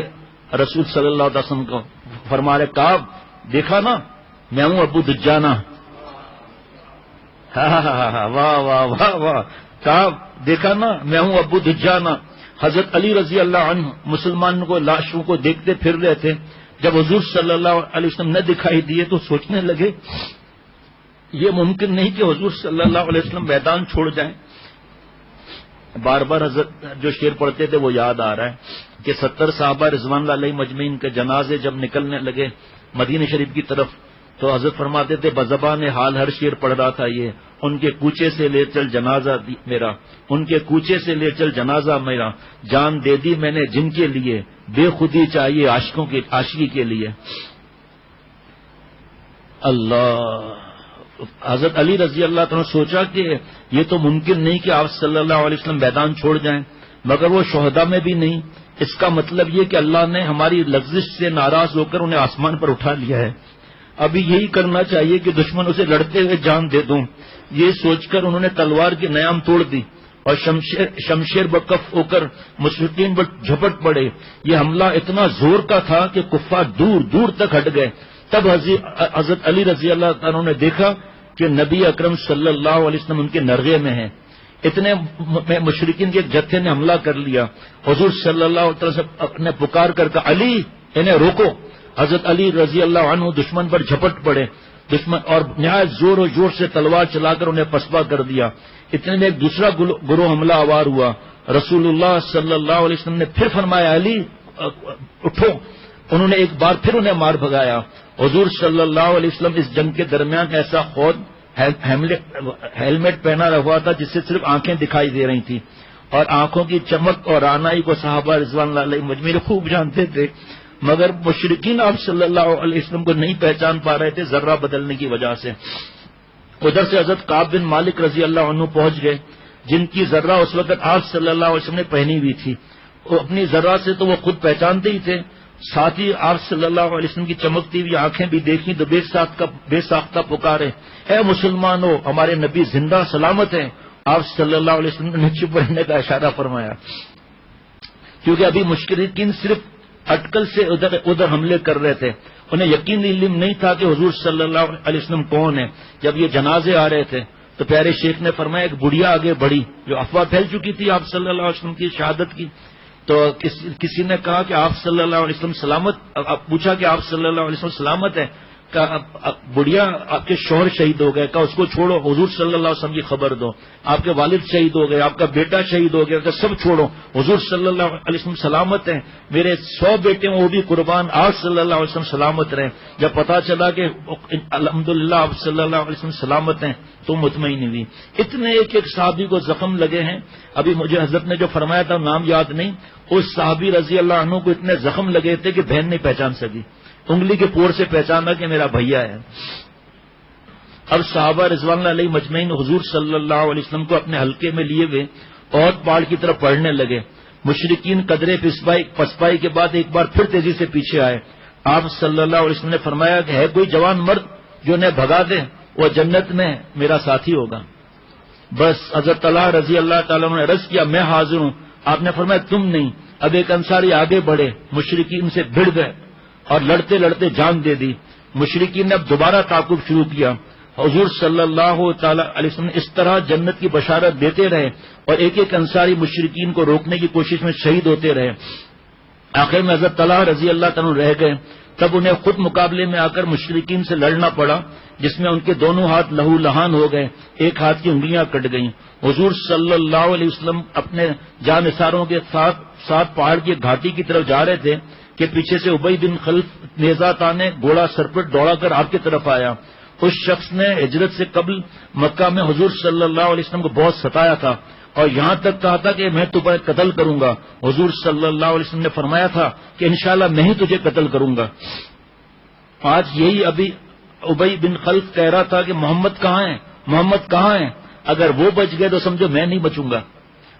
رسول صلی اللہ علیہ وسلم کو فرما رہے، کعب دیکھا نا میں ہوں ابو دجانہ۔ واہ واہ واہ واہ، کعب دیکھا نا میں ہوں ابو دجانہ۔ حضرت علی رضی اللہ عنہ مسلمانوں کو لاشوں کو دیکھتے پھر رہے تھے، جب حضور صلی اللہ علیہ وسلم نہ دکھائی دیے تو سوچنے لگے یہ ممکن نہیں کہ حضور صلی اللہ علیہ وسلم میدان چھوڑ جائیں۔ بار بار حضرت جو شعر پڑھتے تھے وہ یاد آ رہا ہے کہ 70 صحابہ رضوان اللہ علیہ مجمعین کے جنازے جب نکلنے لگے مدینہ شریف کی طرف تو حضرت فرماتے تھے بزبان حال ہر شعر پڑھ رہا تھا یہ، ان کے کوچے سے لے چل جنازہ میرا، ان کے کوچے سے لے چل جنازہ میرا، جان دے دی میں نے جن کے لیے، بے خودی چاہیے عاشقوں کی عاشقی کے لیے۔ اللہ، حضرت علی رضی اللہ عنہ سوچا کہ یہ تو ممکن نہیں کہ آپ صلی اللہ علیہ وسلم میدان چھوڑ جائیں، مگر وہ شہداء میں بھی نہیں۔ اس کا مطلب یہ کہ اللہ نے ہماری لغزش سے ناراض ہو کر انہیں آسمان پر اٹھا لیا ہے، ابھی یہی کرنا چاہیے کہ دشمن اسے لڑتے ہوئے جان دے دوں۔ یہ سوچ کر انہوں نے تلوار کی نیام توڑ دی اور شمشیر بکف ہو کر مشرکین پر جھپٹ پڑے۔ یہ حملہ اتنا زور کا تھا کہ کفار دور دور تک ہٹ گئے۔ تب حضرت علی رضی اللہ عنہ نے دیکھا کہ نبی اکرم صلی اللہ علیہ وسلم ان کے نرغے میں ہیں۔ اتنے میں مشرکین کے ایک جتھے نے حملہ کر لیا۔ حضور صلی اللہ علیہ وسلم نے پکار کر کہا، علی انہیں روکو۔ حضرت علی رضی اللہ عنہ دشمن پر جھپٹ پڑے، دشمن اور نہایت زور و جوش سے تلوار چلا کر انہیں پسپا کر دیا۔ اتنے میں ایک دوسرا گروہ حملہ آور ہوا۔ رسول اللہ صلی اللہ علیہ وسلم نے پھر فرمایا، علی اٹھو۔ انہوں نے ایک بار پھر انہیں مار بھگایا۔ حضور صلی اللہ علیہ وسلم اس جنگ کے درمیان ایسا خود ہیلمٹ پہنا ہوا تھا جس سے صرف آنکھیں دکھائی دے رہی تھی، اور آنکھوں کی چمک اور رعنائی کو صحابہ رضوان اللہ علیہ مجمعین خوب جانتے تھے، مگر مشرکین آپ صلی اللہ علیہ وسلم کو نہیں پہچان پا رہے تھے ذرہ بدلنے کی وجہ سے۔ ادھر سے حضرت کعب بن مالک رضی اللہ عنہ پہنچ گئے، جن کی ذرہ اس وقت آپ صلی اللہ علیہ وسلم نے پہنی ہوئی تھی۔ اپنی ذرہ سے تو وہ خود پہچانتے ہی تھے، ساتھ ہی آپ صلی اللہ علیہ وسلم کی چمکتی ہوئی آنکھیں بھی دیکھی تو بے ساختہ پکارے، اے مسلمانوں، ہمارے نبی زندہ سلامت ہیں۔ آپ صلی اللہ علیہ وسلم نے چپ رہنے کا اشارہ فرمایا، کیونکہ ابھی مشرکین صرف اٹکل سے ادھر حملے کر رہے تھے، انہیں یقین علم نہیں تھا کہ حضور صلی اللہ علیہ وسلم کون ہے۔ جب یہ جنازے آ رہے تھے تو پیارے شیخ نے فرمایا ایک بڑھیا آگے بڑھی، جو افواہ پھیل چکی تھی آپ صلی اللہ علیہ وسلم کی شہادت کی، تو کسی نے کہا کہ آپ صلی اللہ علیہ وسلم سلامت، پوچھا کہ آپ صلی اللہ علیہ وسلم سلامت ہے؟ بڑھیا آپ کے شوہر شہید ہو گئے، کہا اس کو چھوڑو، حضور صلی اللہ علیہ وسلم کی خبر دو، آپ کے والد شہید ہو گئے، آپ کا بیٹا شہید ہو گیا، کہ سب چھوڑو، حضور صلی اللہ علیہ وسلم سلامت ہیں، میرے 100 بیٹے ہیں وہ بھی قربان، آپ صلی اللہ علیہ وسلم سلامت رہیں۔ جب پتا چلا کہ الحمدللہ آپ صلی اللہ علیہ وسلم سلامت ہیں تو مطمئن ہوئی۔ اتنے ایک ایک صحابی کو زخم لگے ہیں، ابھی مجھے حضرت نے جو فرمایا تھا نام یاد نہیں، اس صحابی رضی اللہ عنہ کو اتنے زخم لگے تھے کہ بہن نہیں پہچان سکی، انگلی کے پور سے پہچانا کہ میرا بھیا ہے۔ اب صحابہ رضوان اللہ علیہ مجمعین حضور صلی اللہ علیہ وسلم کو اپنے حلقے میں لیے ہوئے اور پہاڑ کی طرف بڑھنے لگے۔ مشرکین قدرے پسپائی کے بعد ایک بار پھر تیزی سے پیچھے آئے۔ آپ صلی اللہ علیہ وسلم نے فرمایا کہ ہے کوئی جوان مرد جو انہیں بھگا دے، وہ جنت میں میرا ساتھی ہوگا۔ بس حضرت طلحہ رضی اللہ تعالیٰ نے عرض کیا میں حاضر ہوں۔ آپ نے فرمایا تم نہیں۔ اب ایک انصاری آگے بڑھے، مشرکین سے بھڑ گئے اور لڑتے لڑتے جان دے دی۔ مشرکین نے اب دوبارہ تعاقب شروع کیا. حضور صلی اللہ تعالی علیہ وسلم نے اس طرح جنت کی بشارت دیتے رہے اور ایک ایک انصاری مشرکین کو روکنے کی کوشش میں شہید ہوتے رہے. آخر میں حضرت طلحہ رضی اللہ تعالیٰ رہ گئے. تب انہیں خود مقابلے میں آ کر مشرکین سے لڑنا پڑا، جس میں ان کے دونوں ہاتھ لہو لہان ہو گئے، ایک ہاتھ کی انگلیاں کٹ گئیں. حضور صلی اللہ علیہ وسلم اپنے جانثاروں کے ساتھ پہاڑ کی گھاٹی کی طرف جا رہے تھے کہ پیچھے سے ابی بن خلف نیزہ تانے گھوڑا سر پر دوڑا کر آپ کی طرف آیا. اس شخص نے ہجرت سے قبل مکہ میں حضور صلی اللہ علیہ وسلم کو بہت ستایا تھا اور یہاں تک کہا تھا کہ میں تمہیں قتل کروں گا. حضور صلی اللہ علیہ وسلم نے فرمایا تھا کہ انشاءاللہ میں ہی تجھے قتل کروں گا. آج یہی ابھی ابی بن خلف کہہ رہا تھا کہ محمد کہاں ہیں، محمد کہاں ہیں، اگر وہ بچ گئے تو سمجھو میں نہیں بچوں گا.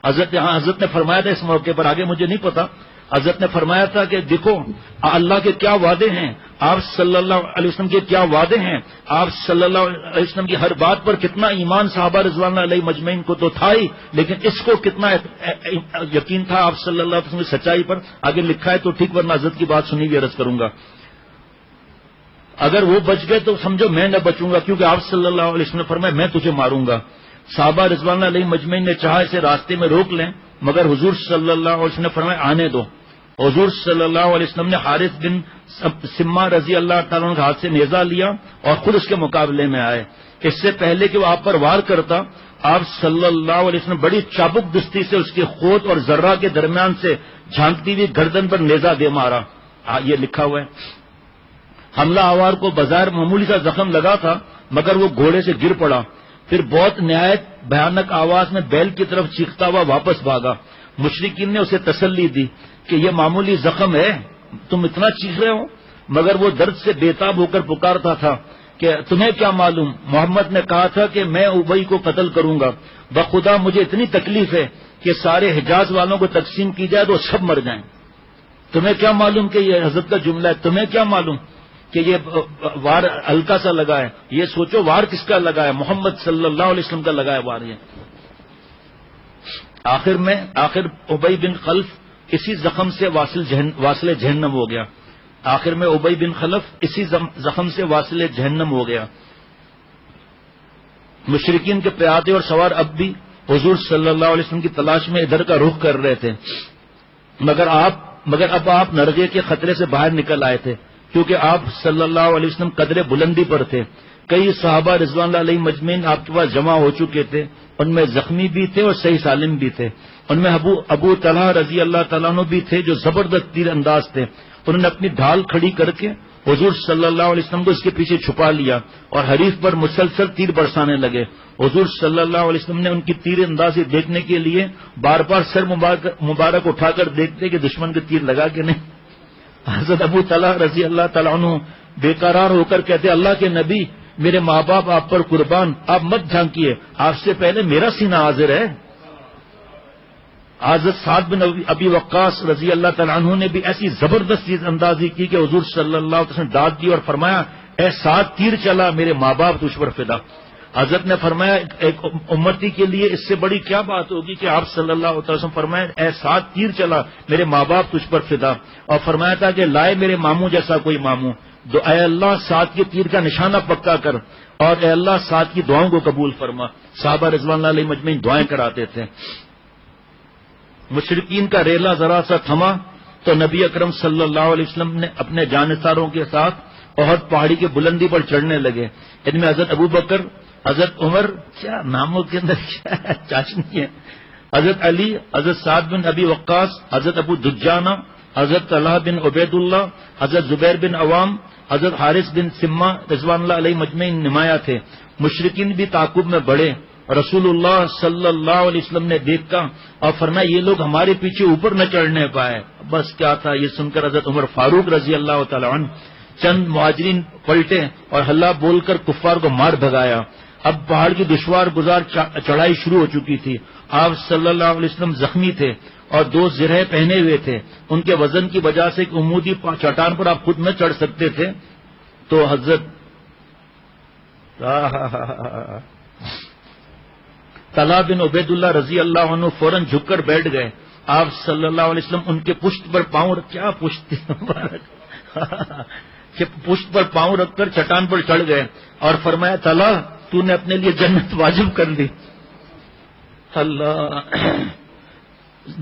حضرت نے فرمایا تھا اس موقع پر، آگے مجھے نہیں پتا، حضرت نے فرمایا تھا کہ دیکھو اللہ کے کیا وعدے ہیں، آپ صلی اللہ علیہ وسلم کے کیا وعدے ہیں، آپ صلی اللہ علیہ وسلم کی ہر بات پر کتنا ایمان صحابہ رضوان اللہ علیہ مجمعین کو تو تھا ہی، لیکن اس کو کتنا یقین تھا آپ صلی اللہ علیہ وسلم کی سچائی پر. آگے لکھا ہے تو ٹھیک، ورنہ حضرت کی بات سنی ہوئی عرض کروں گا. اگر وہ بچ گئے تو سمجھو میں نہ بچوں گا، کیونکہ آپ صلی اللہ علیہ وسلم نے فرمایا میں تجھے ماروں گا. صحابہ رضوان اللہ علیہ مجمعین نے چاہا اسے راستے میں روک لیں، مگر حضور صلی اللہ علیہ وسلم نے فرمایا آنے دو. حضور صلی اللہ علیہ وسلم نے حارث بن سما رضی اللہ تعالیٰ عنہ کے ہاتھ سے نیزہ لیا اور خود اس کے مقابلے میں آئے. اس سے پہلے کہ وہ آپ پر وار کرتا، آپ صلی اللہ علیہ وسلم بڑی چابک دستی سے اس کے خود اور ذرہ کے درمیان سے جھانکتی ہوئی گردن پر نیزہ دے مارا. یہ لکھا ہوا ہے. حملہ آور کو بظاہر معمولی سا زخم لگا تھا، مگر وہ گھوڑے سے گر پڑا. پھر بہت نہایت بھیانک آواز میں بیل کی طرف چیختا ہوا واپس بھاگا. مشرکین نے اسے تسلی دی کہ یہ معمولی زخم ہے، تم اتنا چیخ رہے ہو، مگر وہ درد سے بےتاب ہو کر پکارتا تھا کہ تمہیں کیا معلوم، محمد نے کہا تھا کہ میں ابی کو قتل کروں گا. بخدا مجھے اتنی تکلیف ہے کہ سارے حجاز والوں کو تقسیم کی جائے تو سب مر جائیں. تمہیں کیا معلوم کہ یہ حضرت کا جملہ ہے، تمہیں کیا معلوم کہ یہ وار ہلکا سا لگا ہے. یہ سوچو وار کس کا لگا ہے، محمد صلی اللہ علیہ وسلم کا لگا ہے وار. یہ آخر ابی بن خلف اسی زخم سے واصل جہنم ہو گیا. آخر میں ابی بن خلف اسی زخم سے واصل جہنم ہو گیا. مشرکین کے پیادے اور سوار اب بھی حضور صلی اللہ علیہ وسلم کی تلاش میں ادھر کا رخ کر رہے تھے، مگر اب آپ نرغے کے خطرے سے باہر نکل آئے تھے، کیونکہ آپ صلی اللہ علیہ وسلم قدر بلندی پر تھے. کئی صحابہ رضوان اللہ علیہ مجمعین آپ کے پاس جمع ہو چکے تھے، ان میں زخمی بھی تھے اور صحیح سالم بھی تھے. ان میں ابو طلحہ رضی اللہ تعالیٰ عنہ بھی تھے جو زبردست تیر انداز تھے. انہوں نے اپنی ڈھال کھڑی کر کے حضور صلی اللہ علیہ وسلم کو اس کے پیچھے چھپا لیا اور حریف پر مسلسل تیر برسانے لگے. حضور صلی اللہ علیہ وسلم نے ان کی تیر اندازی دیکھنے کے لیے بار بار سر مبارک اٹھا کر دیکھتے کہ دشمن کے تیر لگا کہ نہیں. حضرت ابو طلحہ رضی اللہ تعالیٰ عنہ بے قرار ہو کر کہتے اللہ کے نبی، میرے ماں باپ آپ پر قربان، آپ مت جھانکیے، آپ سے پہلے میرا سینہ حاضر ہے. حضرت سعد بن ابی وقاص رضی اللہ تعالیٰ عنہ نے بھی ایسی زبردست چیز اندازی کی کہ حضور صلی اللہ علیہ وسلم داد دی اور فرمایا اے سعد تیر چلا، میرے ماں باپ تجھ پر فدا. حضرت نے فرمایا ایک امتی کے لیے اس سے بڑی کیا بات ہوگی کہ آپ صلی اللہ علیہ وسلم فرمائے اے سعد تیر چلا، میرے ماں باپ تجھ پر فدا. اور فرمایا تھا کہ لائے میرے ماموں جیسا کوئی ماموں، اے اللہ سعد کے تیر کا نشانہ پکا کر، اور اے اللہ سعد کی دعاؤں کو قبول فرما. صحابہ رضوان اللہ علیہ مجمعین دعائیں کراتے تھے. مشرکین کا ریلا ذرا سا تھما تو نبی اکرم صلی اللہ علیہ وسلم نے اپنے جانثاروں کے ساتھ احد پہاڑی کی بلندی پر چڑھنے لگے. ان میں حضرت ابو بکر، حضرت عمر، کیا ناموں کے اندر کیا چاشنی ہے، حضرت علی، حضرت سعد بن ابی وقاص، حضرت ابو دجانہ، حضرت طلحہ بن عبید اللہ، حضرت زبیر بن عوام، حضرت حارث بن سما رضوان اللہ علیہ مجمعین نمایاں تھے. مشرکین بھی تعاقب میں بڑھے. رسول اللہ صلی اللہ علیہ وسلم نے دیکھا اور فرمایا یہ لوگ ہمارے پیچھے اوپر نہ چڑھنے پائے. بس کیا تھا یہ سن کر حضرت عمر فاروق رضی اللہ تعالی عنہ چند مہاجرین پلٹے اور ہلا بول کر کفار کو مار بھگایا. اب پہاڑ کی دشوار گزار چڑھائی شروع ہو چکی تھی. آپ صلی اللہ علیہ وسلم زخمی تھے اور 2 زرہیں پہنے ہوئے تھے. ان کے وزن کی وجہ سے ایک عمودی چٹان پر آپ خود نہ چڑھ سکتے تھے. تو حضرت طلحہ بن عبید اللہ رضی اللہ عنہ فوراً جھک کر بیٹھ گئے. آپ صلی اللہ علیہ وسلم ان کے پشت پر پاؤں، کیا پشت کہ پشت پر پاؤں رکھ کر چٹان پر چڑھ گئے اور فرمایا تعالیٰ تو نے اپنے لیے جنت واجب کر لی. اللہ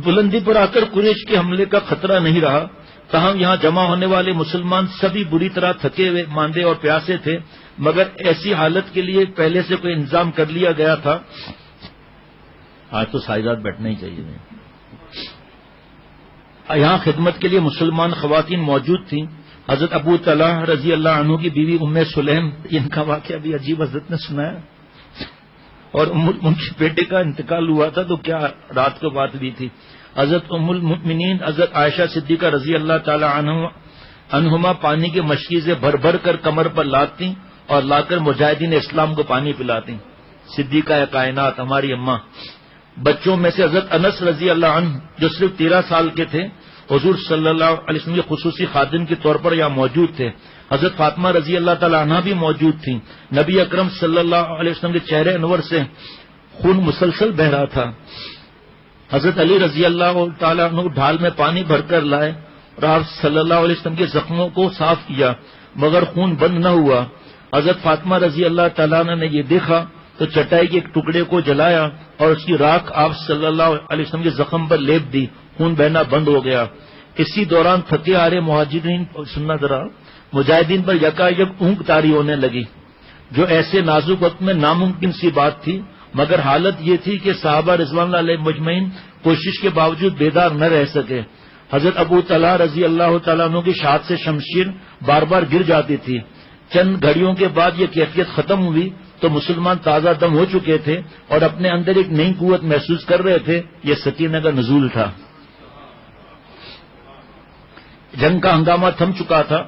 بلندی پر آ کر قریش کے حملے کا خطرہ نہیں رہا. تاہم یہاں جمع ہونے والے مسلمان سبھی بری طرح تھکے ہوئے ماندے اور پیاسے تھے، مگر ایسی حالت کے لیے پہلے سے کوئی انتظام کر لیا گیا تھا. آج تو سائزات بیٹھنا ہی چاہیے. یہاں خدمت کے لیے مسلمان خواتین موجود تھیں. حضرت ابو طلحہ رضی اللہ عنہ کی بیوی ام سلیم، ان کا واقعہ بھی عجیب حضرت نے سنایا. اور ان کے بیٹے کا انتقال ہوا تھا تو کیا رات کو بات بھی تھی. حضرت ام المؤمنین حضرت عائشہ صدیقہ رضی اللہ تعالی عنہما پانی کی مشکی سے بھر بھر کر کمر پر لاتی اور لا کر مجاہدین اسلام کو پانی پلاتی. صدیقہ کائنات ہماری اماں. بچوں میں سے حضرت انس رضی اللہ عنہ جو صرف 13 سال کے تھے، حضور صلی اللہ علیہ وسلم کے خصوصی خادم کے طور پر یہاں موجود تھے. حضرت فاطمہ رضی اللہ تعالی عنہ بھی موجود تھیں. نبی اکرم صلی اللہ علیہ وسلم کے چہرے انور سے خون مسلسل بہ رہا تھا. حضرت علی رضی اللہ تعالی عنہ ڈھال میں پانی بھر کر لائے اور آپ صلی اللہ علیہ وسلم کے زخموں کو صاف کیا، مگر خون بند نہ ہوا. حضرت فاطمہ رضی اللہ تعالیٰ عنہ نے یہ دیکھا تو چٹائی کے ایک ٹکڑے کو جلایا اور اس کی راکھ آپ صلی اللہ علیہ وسلم کے زخم پر لیپ دی. خون بہنا بند ہو گیا. اسی دوران تھکے آرے مجاہدین پر یکایک اونگ طاری ہونے لگی، جو ایسے نازک وقت میں ناممکن سی بات تھی، مگر حالت یہ تھی کہ صحابہ رضوان اللہ علیہ مجمعین کوشش کے باوجود بیدار نہ رہ سکے. حضرت ابو طلحہ رضی اللہ تعالیٰ عنہ کی شہادت سے شمشیر بار بار گر جاتی تھی. چند گھڑیوں کے بعد یہ کیفیت ختم ہوئی تو مسلمان تازہ دم ہو چکے تھے اور اپنے اندر ایک نئی قوت محسوس کر رہے تھے. یہ سکینہ کا نزول تھا. جنگ کا ہنگامہ تھم چکا تھا.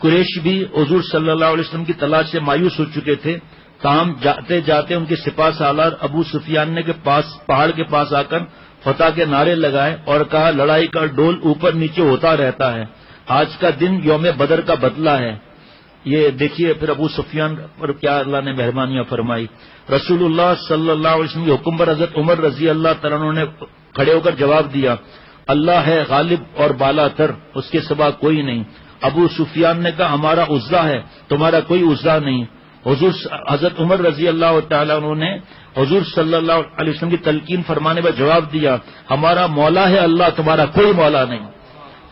قریش بھی حضور صلی اللہ علیہ وسلم کی تلاش سے مایوس ہو چکے تھے. تاہم جاتے جاتے ان کے سپاہ سالار ابو سفیان نے پہاڑ کے پاس آ کر فتح کے نعرے لگائے اور کہا لڑائی کا ڈول اوپر نیچے ہوتا رہتا ہے، آج کا دن یوم بدر کا بدلہ ہے. یہ دیکھیے پھر ابو سفیان پر کیا اللہ نے مہربانیاں فرمائی. رسول اللہ صلی اللہ علیہ وسلم کے حکم پر حضرت عمر رضی اللہ تعالیٰ عنہ نے کھڑے ہو کر جواب دیا، اللہ ہے غالب اور بالا تر، اس کے سوا کوئی نہیں. ابو سفیان نے کہا ہمارا عزا ہے، تمہارا کوئی عزا نہیں. حضرت عمر رضی اللہ تعالیٰ عنہ نے حضور صلی اللہ علیہ وسلم کی تلقین فرمانے پر جواب دیا، ہمارا مولا ہے اللہ، تمہارا کوئی مولا نہیں.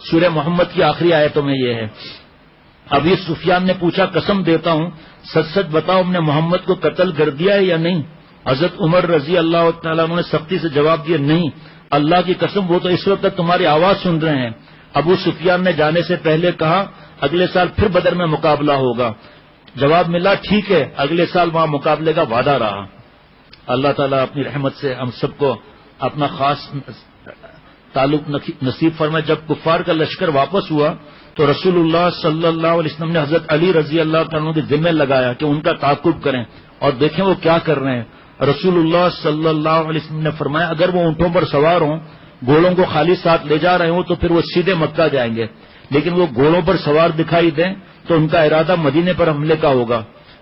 سورہ محمد کی آخری آیتوں میں یہ ہے. ابھی سفیان نے پوچھا قسم دیتا ہوں سچ سچ بتاؤ ہم نے محمد کو قتل کر دیا ہے یا نہیں؟ حضرت عمر رضی اللہ تعالیٰ عنہ نے سختی سے جواب دیا نہیں، اللہ کی قسم وہ تو اس وقت تک تمہاری آواز سن رہے ہیں. ابو سفیان نے جانے سے پہلے کہا اگلے سال پھر بدر میں مقابلہ ہوگا. جواب ملا ٹھیک ہے، اگلے سال وہاں مقابلے کا وعدہ رہا. اللہ تعالیٰ اپنی رحمت سے ہم سب کو اپنا خاص تعلق نصیب فرمائے. جب کفار کا لشکر واپس ہوا تو رسول اللہ صلی اللہ علیہ وسلم نے حضرت علی رضی اللہ تعالیٰ کے ذمہ لگایا کہ ان کا تعاقب کریں اور دیکھیں وہ کیا کر رہے ہیں. رسول اللہ صلی اللہ علیہ وسلم نے فرمایا اگر وہ اونٹوں پر سوار ہوں، گھوڑوں کو خالی ساتھ لے جا رہے ہوں تو پھر وہ سیدھے مکہ جائیں گے، لیکن وہ گھوڑوں پر سوار دکھائی دیں تو ان کا ارادہ مدینے پر حملے کا ہوگا.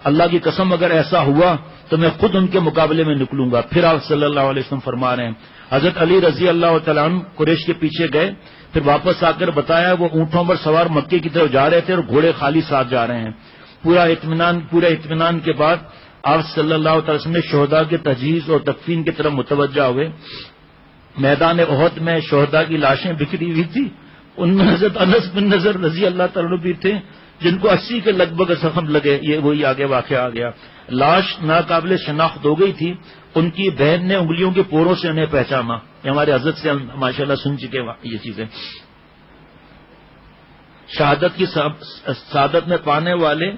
اللہ کی قسم اگر ایسا ہوا تو میں خود ان کے مقابلے میں نکلوں گا. پھر آپ صلی اللہ علیہ وسلم فرما رہے ہیں حضرت علی رضی اللہ تعالیٰ عنہ قریش کے پیچھے گئے، پھر واپس آ کر بتایا وہ اونٹوں پر سوار مکے کی طرف جا رہے تھے اور گھوڑے خالی ساتھ جا رہے ہیں. پورے اطمینان کے بعد آپ صلی اللہ تعالی وسلم نے شہداء کے تجہیز اور تکفین کی طرف متوجہ ہوئے. میدان احد میں شہداء کی لاشیں بکھری ہوئی تھی. ان میں حضرت انس بن نضر رضی اللہ تعالیٰ عنہ بھی تھے جن کو 80 کے لگ بھگ زخم لگے. یہ وہی آگے واقعہ آ گیا. لاش ناقابل شناخت ہو گئی تھی. ان کی بہن نے انگلیوں کے پوروں سے انہیں پہچانا. یہ ہمارے حضرت سے ماشاءاللہ سن چکے یہ چیزیں. شہادت کی سعادت میں پانے والے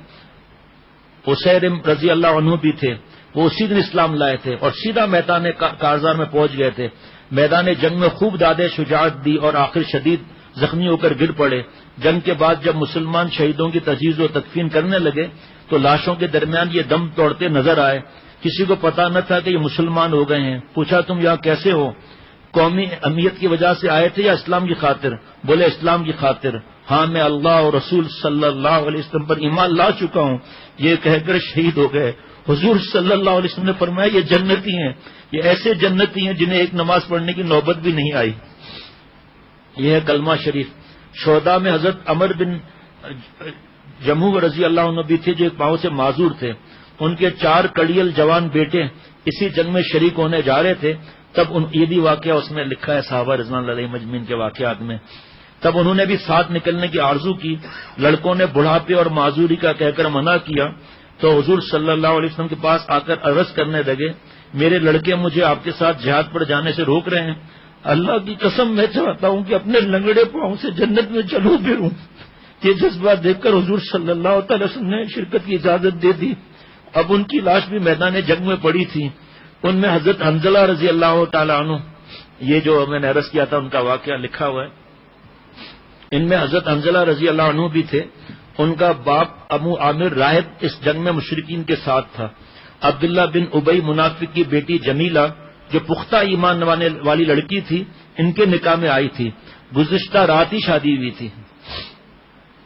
حسیر رضی اللہ عنہ بھی تھے. وہ اسی دن اسلام لائے تھے اور سیدھا میدان کارزار میں پہنچ گئے تھے. میدان جنگ میں خوب دادے شجاعت دی اور آخر شدید زخمی ہو کر گر پڑے. جنگ کے بعد جب مسلمان شہیدوں کی تجہیز و تکفین کرنے لگے تو لاشوں کے درمیان یہ دم توڑتے نظر آئے. کسی کو پتا نہ تھا کہ یہ مسلمان ہو گئے ہیں. پوچھا تم یہاں کیسے ہو؟ قومی اہمیت کی وجہ سے آئے تھے یا اسلام کی خاطر؟ بولے اسلام کی خاطر. ہاں میں اللہ اور رسول صلی اللہ علیہ وسلم پر ایمان لا چکا ہوں، یہ کہہ کر شہید ہو گئے. حضور صلی اللہ علیہ وسلم نے فرمایا یہ جنتی ہیں، یہ ایسے جنتی ہیں جنہیں ایک نماز پڑھنے کی نوبت بھی نہیں آئی. یہ ہے کلمہ شریف. شہداء میں حضرت عمر بن جمہو رضی اللہ عنہ بھی تھے جو ایک پاؤں سے معذور تھے. ان کے 4 کڑیل جوان بیٹے اسی جنگ میں شریک ہونے جا رہے تھے. تب یہ بھی واقعہ اس میں لکھا ہے صحابہ رضوان اللہ علیہم اجمعین کے واقعات میں. تب انہوں نے بھی ساتھ نکلنے کی آرزو کی. لڑکوں نے بڑھاپے اور معذوری کا کہہ کر منع کیا تو حضور صلی اللہ علیہ وسلم کے پاس آ کر عرض کرنے لگے میرے لڑکے مجھے آپ کے ساتھ جہاد پر جانے سے روک رہے ہیں. اللہ کی قسم میں چاہتا ہوں کہ اپنے لنگڑے پاؤں سے جنت میں چلوں پھروں. یہ جذبہ دیکھ کر حضور صلی اللہ تعالی وسلم نے شرکت کی اجازت دے دی. اب ان کی لاش بھی میدان جنگ میں پڑی تھی. ان میں حضرت حنظلہ رضی اللہ تعالی عنہ، یہ جو میں نے عرض کیا تھا ان کا واقعہ لکھا ہوا ہے. ان میں حضرت حنظلہ رضی اللہ عنہ بھی تھے. ان کا باپ ابو عامر راہب اس جنگ میں مشرکین کے ساتھ تھا. عبداللہ بن ابی منافق کی بیٹی جمیلہ جو پختہ ایمان والی لڑکی تھی ان کے نکاح میں آئی تھی. گزشتہ رات ہی شادی ہوئی تھی.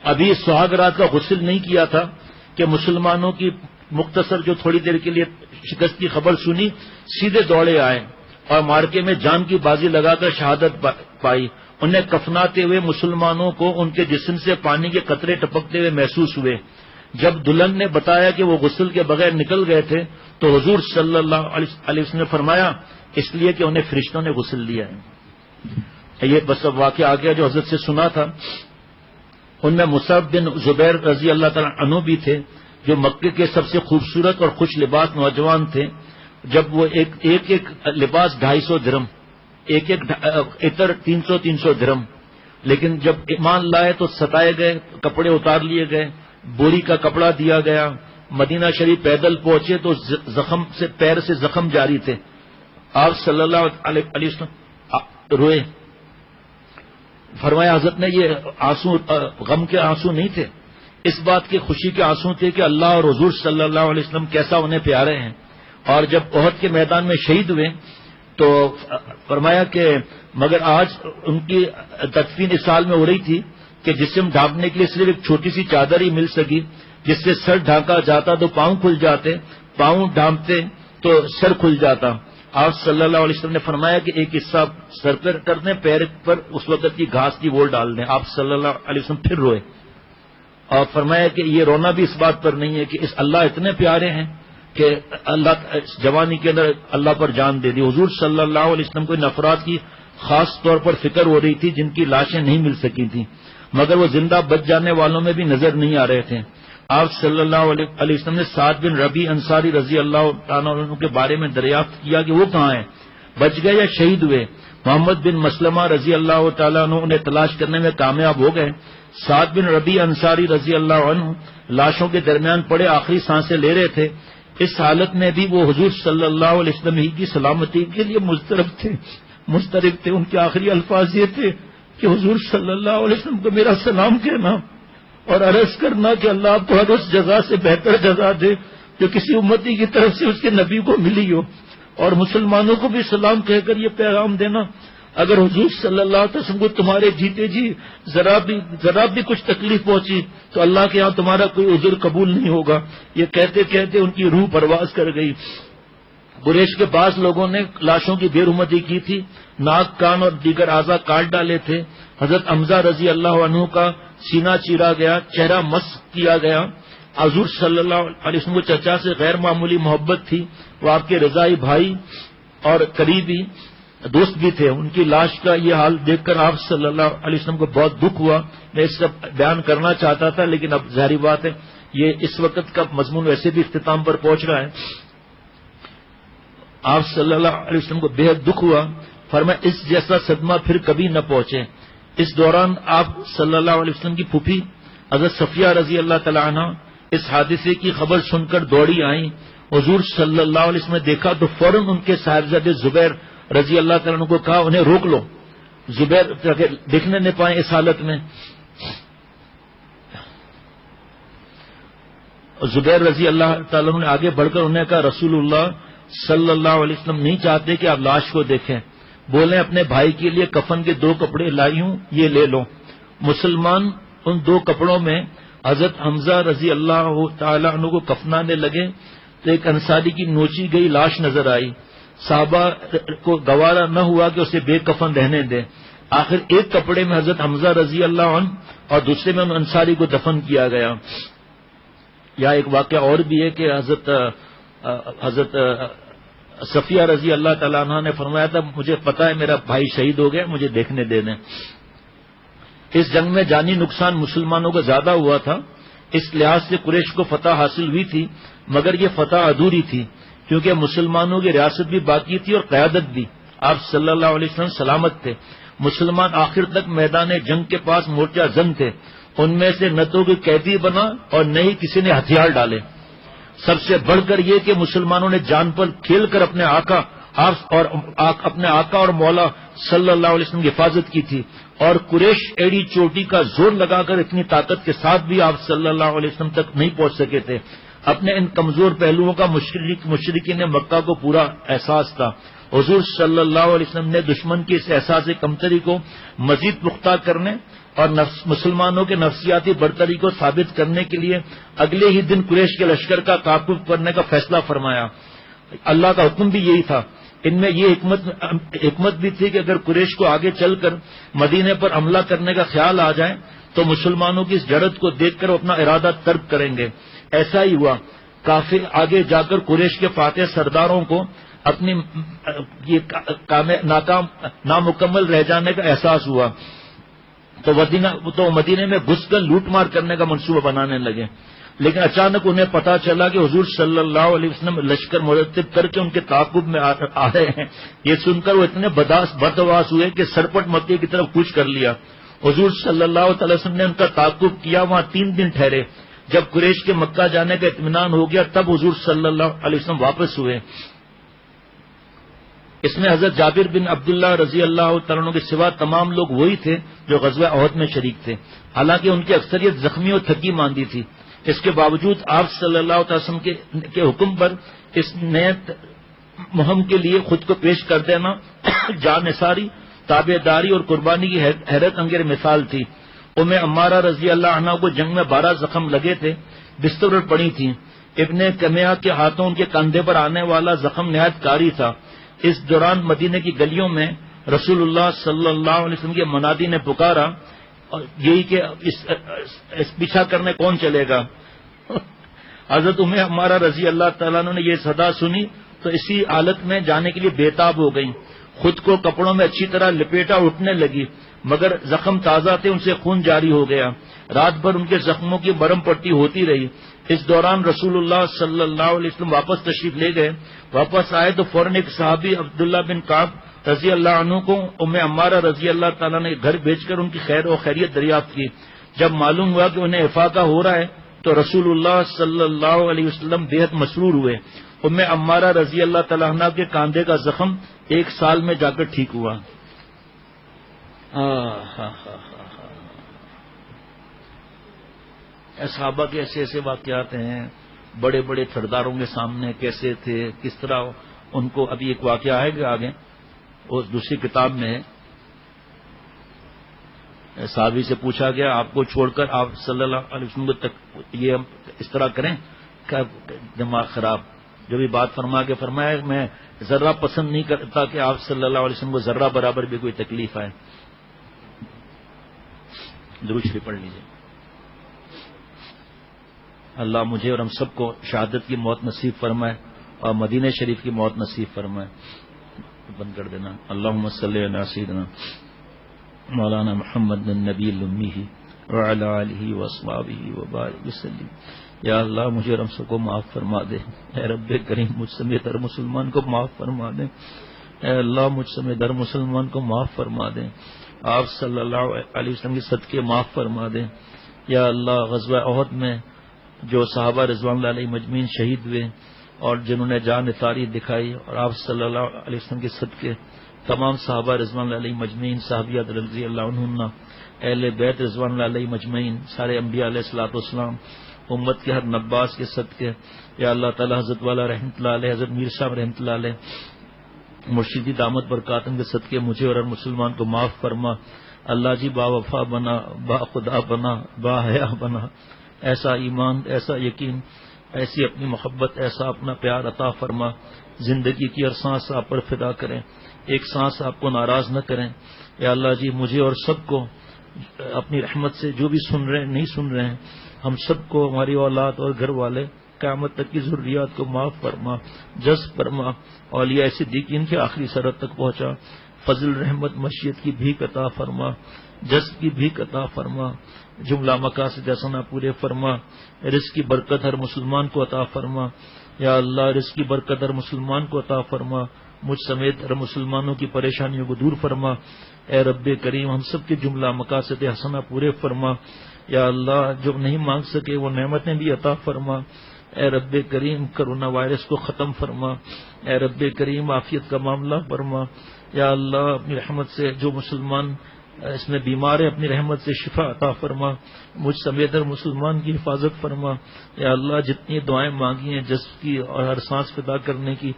ابھی سہاگ رات کا غسل نہیں کیا تھا کہ مسلمانوں کی مختصر جو تھوڑی دیر کے لیے شکست کی خبر سنی سیدھے دوڑے آئے اور مارکے میں جان کی بازی لگا کر شہادت پائی. انہیں کفناتے ہوئے مسلمانوں کو ان کے جسم سے پانی کے قطرے ٹپکتے ہوئے محسوس ہوئے. جب دلہن نے بتایا کہ وہ غسل کے بغیر نکل گئے تھے تو حضور صلی اللہ علیہ وسلم نے فرمایا اس لیے کہ انہیں فرشتوں نے غسل دیا ہے. یہ بس اب واقعہ آ گیا جو حضرت سے سنا تھا. ان میں مصعب بن زبیر رضی اللہ تعالیٰ عنہ بھی تھے جو مکے کے سب سے خوبصورت اور خوش لباس نوجوان تھے. جب وہ ایک لباس 250 درہم، ایک عطر 300 درہم، لیکن جب ایمان لائے تو ستائے گئے، کپڑے اتار لیے گئے، بوری کا کپڑا دیا گیا. مدینہ شریف پیدل پہنچے تو زخم سے پیر سے زخم جاری تھے. آپ صلی اللہ علیہ وسلم روئے. فرمایا حضرت نے یہ آنسو غم کے آنسو نہیں تھے، اس بات کی خوشی کے آنسو تھے کہ اللہ اور حضور صلی اللہ علیہ وسلم کیسا انہیں پیارے ہیں. اور جب احد کے میدان میں شہید ہوئے تو فرمایا کہ مگر آج ان کی تدفین اس سال میں ہو رہی تھی کہ جسم ڈھانپنے کے لیے صرف ایک چھوٹی سی چادر ہی مل سکی جس سے سر ڈھانکا جاتا تو پاؤں کھل جاتے، پاؤں ڈھانپتے تو سر کھل جاتا. آپ صلی اللہ علیہ وسلم نے فرمایا کہ ایک حصہ سر پر کر دیں، پیر پر اس وقت کی گھاس کی وول ڈال دیں. آپ صلی اللہ علیہ وسلم پھر روئے اور فرمایا کہ یہ رونا بھی اس بات پر نہیں ہے کہ اس اللہ اتنے پیارے ہیں کہ اللہ جوانی کے اندر اللہ پر جان دے دی. حضور صلی اللہ علیہ وسلم کو ان افراد کی خاص طور پر فکر ہو رہی تھی جن کی لاشیں نہیں مل سکی تھیں، مگر وہ زندہ بچ جانے والوں میں بھی نظر نہیں آ رہے تھے. آپ صلی اللہ علیہ وسلم نے سعد بن ربیع انصاری رضی اللہ تعالیٰ عنہ کے بارے میں دریافت کیا کہ وہ کہاں ہیں، بچ گئے یا شہید ہوئے. محمد بن مسلمہ رضی اللہ تعالیٰ عنہ انہیں تلاش کرنے میں کامیاب ہو گئے. سعد بن ربیع انصاری رضی اللہ عنہ لاشوں کے درمیان پڑے آخری سانسیں لے رہے تھے. اس حالت میں بھی وہ حضور صلی اللہ علیہ وسلم ہی کی سلامتی کے لیے مضطرب تھے. ان کے آخری الفاظ یہ تھے کہ حضور صلی اللہ علیہ وسلم کو میرا سلام کہنا اور عرض کرنا کہ اللہ آپ کو ہر اس جزا سے بہتر جزا دے جو کسی امتی کی طرف سے اس کے نبی کو ملی ہو، اور مسلمانوں کو بھی سلام کہہ کر یہ پیغام دینا اگر حضور صلی اللہ علیہ وسلم کو تمہارے جیتے جی ذرا بھی کچھ تکلیف پہنچی تو اللہ کے ہاں تمہارا کوئی عذر قبول نہیں ہوگا. یہ کہتے کہتے ان کی روح پرواز کر گئی. قریش کے بعض لوگوں نے لاشوں کی بے رحمتی کی تھی، ناک، کان اور دیگر اعضاء کاٹ ڈالے تھے. حضرت حمزہ رضی اللہ عنہ کا سینہ چیرا گیا، چہرہ مسح کیا گیا. حضور صلی اللہ علیہ وسلم کو چچا سے غیر معمولی محبت تھی، وہ آپ کے رضائی بھائی اور قریبی دوست بھی تھے. ان کی لاش کا یہ حال دیکھ کر آپ صلی اللہ علیہ وسلم کو بہت دکھ ہوا. میں اس کا بیان کرنا چاہتا تھا لیکن اب ظاہری بات ہے یہ اس وقت کا مضمون ویسے بھی اختتام پر پہنچ رہا ہے. آپ صلی اللہ علیہ وسلم کو بے حد دکھ ہوا. فرمایا اس جیسا صدمہ پھر کبھی نہ پہنچے. اس دوران آپ صلی اللہ علیہ وسلم کی پھوپھی حضرت صفیہ رضی اللہ تعالیٰ عنہ اس حادثے کی خبر سن کر دوڑی آئیں. حضور صلی اللہ علیہ وسلم نے دیکھا تو فوراً ان کے صاحبزادے زبیر رضی اللہ تعالیٰ عنہ کو کہا انہیں روک لو، زبیر دیکھنے نہ پائیں اس حالت میں. زبیر رضی اللہ تعالیٰ عنہ نے آگے بڑھ کر انہیں کہا رسول اللہ صلی اللہ علیہ وسلم نہیں چاہتے کہ آپ لاش کو دیکھیں. بولیں اپنے بھائی کے لیے کفن کے 2 کپڑے لائی ہوں، یہ لے لو. مسلمان ان 2 کپڑوں میں حضرت حمزہ رضی اللہ تعالیٰ عنہ کو کفنانے لگے تو ایک انصاری کی نوچی گئی لاش نظر آئی. صحابہ کو گوارا نہ ہوا کہ اسے بے کفن رہنے دیں. آخر ایک کپڑے میں حضرت حمزہ رضی اللہ عنہ اور دوسرے میں ان انصاری کو دفن کیا گیا. یا ایک واقعہ اور بھی ہے کہ حضرت صفیہ رضی اللہ تعالیٰ عنہ نے فرمایا تھا مجھے پتا ہے میرا بھائی شہید ہو گیا, مجھے دیکھنے دے دیں. اس جنگ میں جانی نقصان مسلمانوں کا زیادہ ہوا تھا, اس لحاظ سے قریش کو فتح حاصل ہوئی تھی, مگر یہ فتح ادھوری تھی کیونکہ مسلمانوں کی ریاست بھی باقی تھی اور قیادت بھی. آپ صلی اللہ علیہ وسلم سلامت تھے, مسلمان آخر تک میدان جنگ کے پاس مورچہ زن تھے, ان میں سے نہ تو کوئی قیدی بنا اور نہ ہی کسی نے ہتھیار ڈالے. سب سے بڑھ کر یہ کہ مسلمانوں نے جان پر کھیل کر اپنے آقا اور مولا صلی اللہ علیہ وسلم کی حفاظت کی تھی, اور قریش ایڑی چوٹی کا زور لگا کر اتنی طاقت کے ساتھ بھی آپ صلی اللہ علیہ وسلم تک نہیں پہنچ سکے تھے. اپنے ان کمزور پہلوؤں کا مشرکین مکہ کو پورا احساس تھا. حضور صلی اللہ علیہ وسلم نے دشمن کی اس احساس کمتری کو مزید پختہ کرنے اور مسلمانوں کے نفسیاتی برتری کو ثابت کرنے کے لیے اگلے ہی دن قریش کے لشکر کا تعاقب کرنے کا فیصلہ فرمایا. اللہ کا حکم بھی یہی تھا. ان میں یہ حکمت بھی تھی کہ اگر قریش کو آگے چل کر مدینے پر حملہ کرنے کا خیال آ جائے تو مسلمانوں کی اس جڑت کو دیکھ کر اپنا ارادہ ترک کریں گے. ایسا ہی ہوا. کافی آگے جا کر قریش کے فاتح سرداروں کو اپنی نامکمل رہ جانے کا احساس ہوا تو مدینے میں گھس کر لوٹ مار کرنے کا منصوبہ بنانے لگے. لیکن اچانک انہیں پتا چلا کہ حضور صلی اللہ علیہ وسلم لشکر مرتب کر کے ان کے تعاقب میں آ رہے ہیں. یہ سن کر وہ اتنے بدحواس ہوئے کہ سرپٹ مکے کی طرف کوچ کر لیا. حضور صلی اللہ تعالی وسلم نے ان کا تعاقب کیا, وہاں 3 دن ٹھہرے. جب قریش کے مکہ جانے کا اطمینان ہو گیا تب حضور صلی اللہ علیہ وسلم واپس ہوئے. اس میں حضرت جابر بن عبداللہ رضی اللہ تعالیٰ عنہ کے سوا تمام لوگ وہی تھے جو غزوہ احد میں شریک تھے. حالانکہ ان کی اکثریت زخمی اور تھکی ماندی تھی. اس کے باوجود آپ صلی اللہ علیہ وسلم کے حکم پر اس نئے مہم کے لیے خود کو پیش کر دینا جان نثاری, تابع داری اور قربانی کی حیرت انگیز مثال تھی. عمارہ رضی اللہ عنہ کو جنگ میں 12 زخم لگے تھے, بستر پر پڑی تھیں. ابن کمیہ کے ہاتھوں ان کے کاندھے پر آنے والا زخم نہایت کاری تھا. اس دوران مدینے کی گلیوں میں رسول اللہ صلی اللہ علیہ وسلم کے منادی نے پکارا, یہی کہ اس پیچھا کرنے کون چلے گا. حضرت عمارہ رضی اللہ تعالیٰ عنہ نے یہ صدا سنی تو اسی حالت میں جانے کے لیے بےتاب ہو گئیں. خود کو کپڑوں میں اچھی طرح لپیٹا اٹھنے لگی, مگر زخم تازہ تھے, ان سے خون جاری ہو گیا. رات بھر ان کے زخموں کی برم پٹی ہوتی رہی. اس دوران رسول اللہ صلی اللہ علیہ وسلم واپس تشریف لے گئے. واپس آئے تو فوراً ایک صحابی عبداللہ بن کعب رضی اللہ عنہ کو عمارہ رضی اللہ تعالیٰ نے گھر بھیج کر ان کی خیر و خیریت دریافت کی. جب معلوم ہوا کہ انہیں افاقہ ہو رہا ہے تو رسول اللہ صلی اللہ علیہ وسلم بے حد مسرور ہوئے. عمارہ رضی اللہ تعالیٰ عنہ کے کاندھے کا زخم 1 سال میں جا کر ٹھیک ہوا. صحابہ کے ایسے واقعات ہیں. بڑے بڑے سرداروں کے سامنے کیسے تھے, کس طرح ان کو. ابھی ایک واقعہ آئے گا آگے, وہ دوسری کتاب میں ہے. صحابی سے پوچھا گیا آپ کو چھوڑ کر آپ صلی اللہ علیہ وسلم کو یہ اس طرح کریں, دماغ خراب. جو بھی بات فرمایا میں ذرہ پسند نہیں کرتا کہ آپ صلی اللہ علیہ وسلم کو ذرہ برابر بھی کوئی تکلیف آئے. درود شریف پڑھ لیجیے. اللہ مجھے اور ہم سب کو شہادت کی موت نصیب فرمائے اور مدینہ شریف کی موت نصیب فرمائے. بند کر دینا. اللہم صلی علی سیدنا مولانا محمد النبی الامی وعلی آلہ واصحابہ وبارک وسلم. یا اللہ مجھے اور ہم سب کو معاف فرما دے. اے رب کریم مجھ سمیت ہر مسلمان کو معاف فرما دے. اے اللہ مجھ سمیت ہر مسلمان کو معاف فرما دے. آپ صلی اللہ علیہ وسلم کے صدقے معاف فرما دے. یا اللہ غزوہ احد میں جو صحابہ رضوان اللہ علیہ مجمعین شہید ہوئے اور جنہوں نے جان نثاری دکھائی, اور آپ صلی اللہ علیہ وسلم کے صدقے تمام صحابہ رضوان اللہ علیہ مجمعین, صحابیات رضی اللہ عنہن, اہل بیت رضوان اللہ علیہ مجمعین, سارے انبیاء علیہ الصلوۃ والسلام, امت کے ہر نباس کے صدقے. یا اللہ تعالی حضرت والا رحمۃ اللہ علیہ, حضرت میر صاحب رحمۃ اللہ علیہ, مرشدی دامت برکاتم کے صدقے مجھے اور ہر مسلمان کو معاف فرما. اللہ جی با وفا بنا, با خدا بنا, با حیا بنا. ایسا ایمان, ایسا یقین, ایسی اپنی محبت, ایسا اپنا پیار عطا فرما. زندگی کی ہر سانس آپ پر فدا کریں. ایک سانس آپ کو ناراض نہ کریں. یا اللہ جی مجھے اور سب کو اپنی رحمت سے، جو بھی سن رہے ہیں نہیں سن رہے ہیں، ہم سب کو، ہماری اولاد اور گھر والے، قیامت تک کی ضروریات کو معاف فرما، جذب فرما، اولیاء صدیقین کے آخری سرحد تک پہنچا. فضل رحمت مشیت کی بھیک عطا فرما، جذب کی بھیک عطا فرما، جملہ مقاصد حسنہ پورے فرما. رزق کی برکت ہر مسلمان کو عطا فرما. یا اللہ رزق کی برکت ہر مسلمان کو عطا فرما، مجھ سمیت ہر مسلمانوں کی پریشانیوں کو دور فرما. اے رب کریم ہم سب کے جملہ مقاصد حسنہ پورے فرما. یا اللہ جو نہیں مانگ سکے وہ نعمتیں بھی عطا فرما. اے رب کریم کرونا وائرس کو ختم فرما. اے رب کریم عافیت کا معاملہ فرما. یا اللہ اپنی رحمت سے جو مسلمان اس میں بیمار ہے اپنی رحمت سے شفا عطا فرما. مجھ سمیت ہر مسلمان کی حفاظت فرما. یا اللہ جتنی دعائیں مانگی ہیں جذب کی اور ہر سانس پیدا کرنے کی،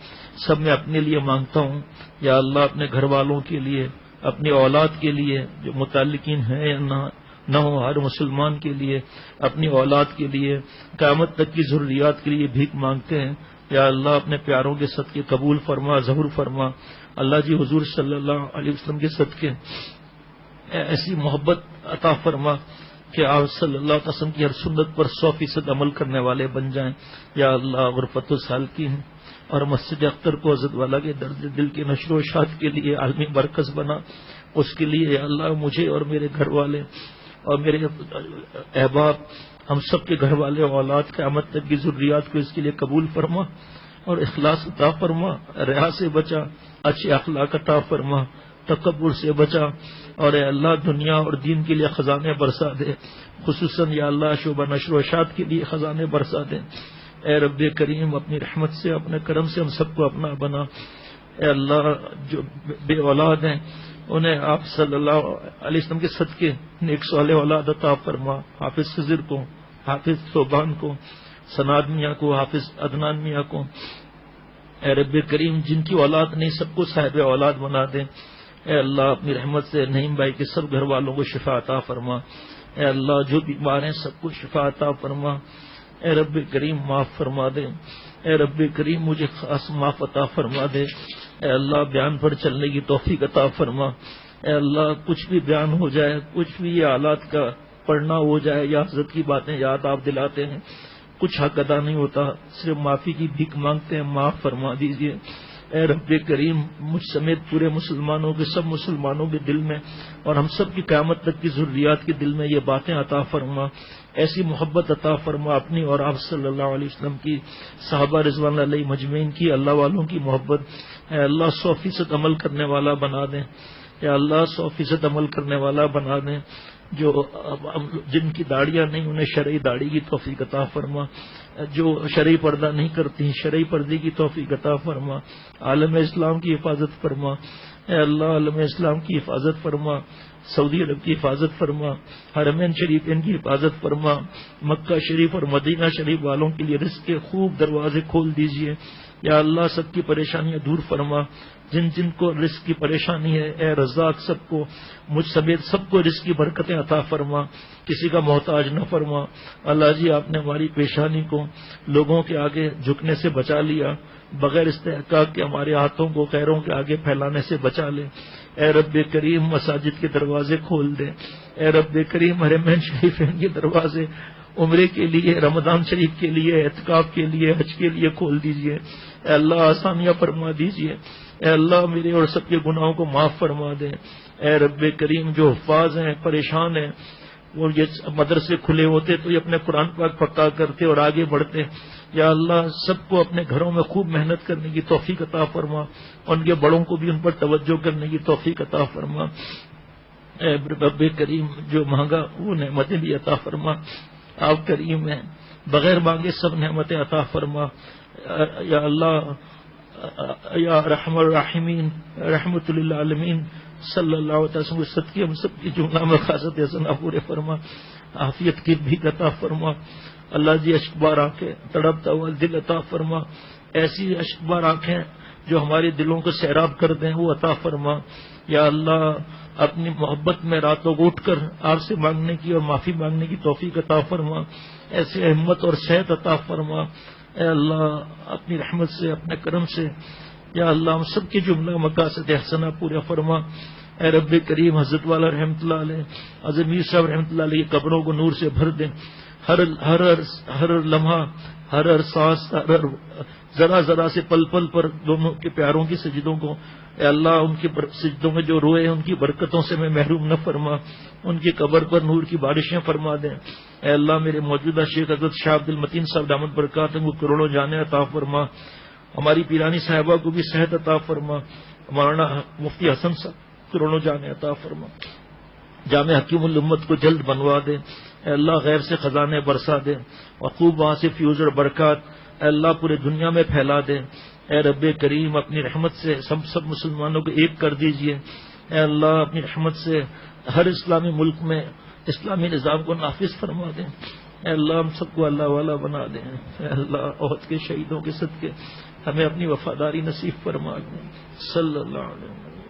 سب میں اپنے لیے مانگتا ہوں. یا اللہ اپنے گھر والوں کے لیے، اپنی اولاد کے لیے جو متعلقین ہیں یا نہ ہو، ہر مسلمان کے لیے، اپنی اولاد کے لیے، قیامت تک کی ضروریات کے لیے بھیک مانگتے ہیں. یا اللہ اپنے پیاروں کے صدقے قبول فرما، ظہور فرما. اللہ جی حضور صلی اللہ علیہ وسلم کے صدقے ایسی محبت عطا فرما کہ آپ صلی اللہ علیہ وسلم کی ہر سنت پر 100% عمل کرنے والے بن جائیں. یا اللہ غرفت السالکین اور مسجد اختر کو حضرت والا کے درد دل کے نشر و اشاعت کے لیے عالمی مرکز بنا. اس کے لیے یا اللہ مجھے اور میرے گھر والے اور میرے احباب، ہم سب کے گھر والے اولاد قیامت تک کی ضروریات کو اس کے لیے قبول فرما اور اخلاص عطا فرما. ریا سے بچا، اچھے اخلاق عطا فرما، تکبر سے بچا. اور اے اللہ دنیا اور دین کے لیے خزانے برسا دے، خصوصاً یا اللہ شعبہ نشر و اشاعت کے لیے خزانے برسا دے. اے رب کریم اپنی رحمت سے، اپنے کرم سے ہم سب کو اپنا بنا. اے اللہ جو بے اولاد ہیں انہیں آپ صلی اللہ علیہ وسلم کے صدقے نیک صالح اولاد عطا فرما. حافظ خضر کو، حافظ صوبان کو، سناد میاں کو، حافظ عدنان میاں کو. اے رب کریم جن کی اولاد نہیں سب کو صاحب اولاد بنا دیں. اے اللہ اپنی رحمت سے نعیم بھائی کے سب گھر والوں کو شفا عطا فرما. اے اللہ جو بیمار ہیں سب کو شفا عطا فرما. اے رب کریم معاف فرما دے. اے رب کریم مجھے خاص معاف عطا فرما دے. اے اللہ بیان پر چلنے کی توفیق عطا فرما. اے اللہ کچھ بھی بیان ہو جائے، کچھ بھی یہ حالات کا پڑھنا ہو جائے یا حضرت کی باتیں یاد آپ دلاتے ہیں، کچھ حق ادا نہیں ہوتا، صرف معافی کی بھیک مانگتے ہیں، معاف فرما دیجیے. اے رب کریم مجھ سمیت پورے مسلمانوں کے، سب مسلمانوں کے دل میں اور ہم سب کی قیامت تک کی ضروریات کے دل میں یہ باتیں عطا فرما. ایسی محبت عطا فرما اپنی اور آپ صلی اللہ علیہ وسلم کی، صحابہ رضوان علیہ مجمعین کی، اللہ والوں کی محبت. اے اللہ 100% عمل کرنے والا بنا دیں. اے اللہ 100% عمل کرنے والا بنا دیں. جن کی داڑیاں نہیں انہیں شرعی داڑھی کی توفیق عطا فرما. جو شرعی پردہ نہیں کرتی شرعی پردے کی توفیق عطا فرما. عالم اسلام کی حفاظت فرما. اے اللہ عالم اسلام کی حفاظت فرما. سعودی عرب کی حفاظت فرما. حرمین شریف ان کی حفاظت فرما. مکہ شریف اور مدینہ شریف والوں کے لیے رزق کے خوب دروازے کھول دیجیے. یا اللہ سب کی پریشانیاں دور فرما. جن جن کو رزق کی پریشانی ہے اے رزاق سب کو، مجھ سمیت سب کو رزق کی برکتیں عطا فرما، کسی کا محتاج نہ فرما. اللہ جی آپ نے ہماری پیشانی کو لوگوں کے آگے جھکنے سے بچا لیا، بغیر استحقاق کے ہمارے ہاتھوں کو غیروں کے آگے پھیلانے سے بچا لے. اے رب کریم مساجد کے دروازے کھول دے. اے رب کریم حرمین شریفین کے دروازے عمرے کے لیے، رمضان شریف کے لیے، اعتکاف کے لیے، حج کے لیے کھول دیجیے. اے اللہ آسانیاں فرما دیجیے. اے اللہ میرے اور سب کے گناہوں کو معاف فرما دیں. اے رب کریم جو حفاظ ہیں پریشان ہیں، وہ یہ مدرسے کھلے ہوتے تو یہ اپنے قرآن پاک پکا کرتے اور آگے بڑھتے. یا اللہ سب کو اپنے گھروں میں خوب محنت کرنے کی توفیق عطا فرما. ان کے بڑوں کو بھی ان پر توجہ کرنے کی توفیق عطا فرما. اے رب کریم جو مانگا وہ نعمتیں بھی عطا فرما. آپ کریم ہیں، بغیر مانگے سب نعمتیں عطا فرما. یا اللہ یا رحم الرحمین رحمت للعالمین صلی اللہ علیہ وسلم کے صدقے ہم سب کی جملہ مقاصد حسنہ پورے فرما. عافیت کی بھی عطا فرما. اللہ جی اشکبار آنکھیں، تڑپتا ہوا دل عطا فرما. ایسی اشکبار آنکھیں جو ہمارے دلوں کو سیراب کر دیں وہ عطا فرما. یا اللہ اپنی محبت میں راتوں کو اٹھ کر آپ سے مانگنے کی اور معافی مانگنے کی توفیق عطا فرما. ایسے ہمت اور صحت عطا فرما. اے اللہ اپنی رحمت سے، اپنے کرم سے یا اللہ ہم سب کے جملہ مقاصد حسنہ پورا فرما. اے رب کریم حضرت والا رحمۃ اللہ علیہ، حضرت میر صاحب رحمۃ اللہ علیہ کی قبروں کو نور سے بھر دیں. ہر لمحہ، ہر سانس، ذرا ذرا سے پل پل پر دونوں کے پیاروں کی سجدوں کو اے اللہ ان کے سجدوں میں جو روئے ان کی برکتوں سے میں محروم نہ فرما. ان کی قبر پر نور کی بارشیں فرما دیں. اے اللہ میرے موجودہ شیخ حضرت شاہ عبد المتین صاحب دامت برکاتہ کو کروڑوں جانے عطا فرما. ہماری پیرانی صاحبہ کو بھی صحت عطا فرما. مولانا مفتی حسن صاحب کروڑوں جانے عطا فرما. جامع حکیم الامت کو جلد بنوا دے. اے اللہ غیر سے خزانے برسا دے اور خوب وہاں سے فیوز اور برکات اے اللہ پورے دنیا میں پھیلا دے. اے رب کریم اپنی رحمت سے سب مسلمانوں کو ایک کر دیجئے. اے اللہ اپنی رحمت سے ہر اسلامی ملک میں اسلامی نظام کو نافذ فرما دیں. اے اللہ ہم سب کو اللہ والا بنا دیں. اے اللہ احد کے شہیدوں کے صدقے ہمیں اپنی وفاداری نصیب فرما دیں. صلی اللہ علیہ وسلم.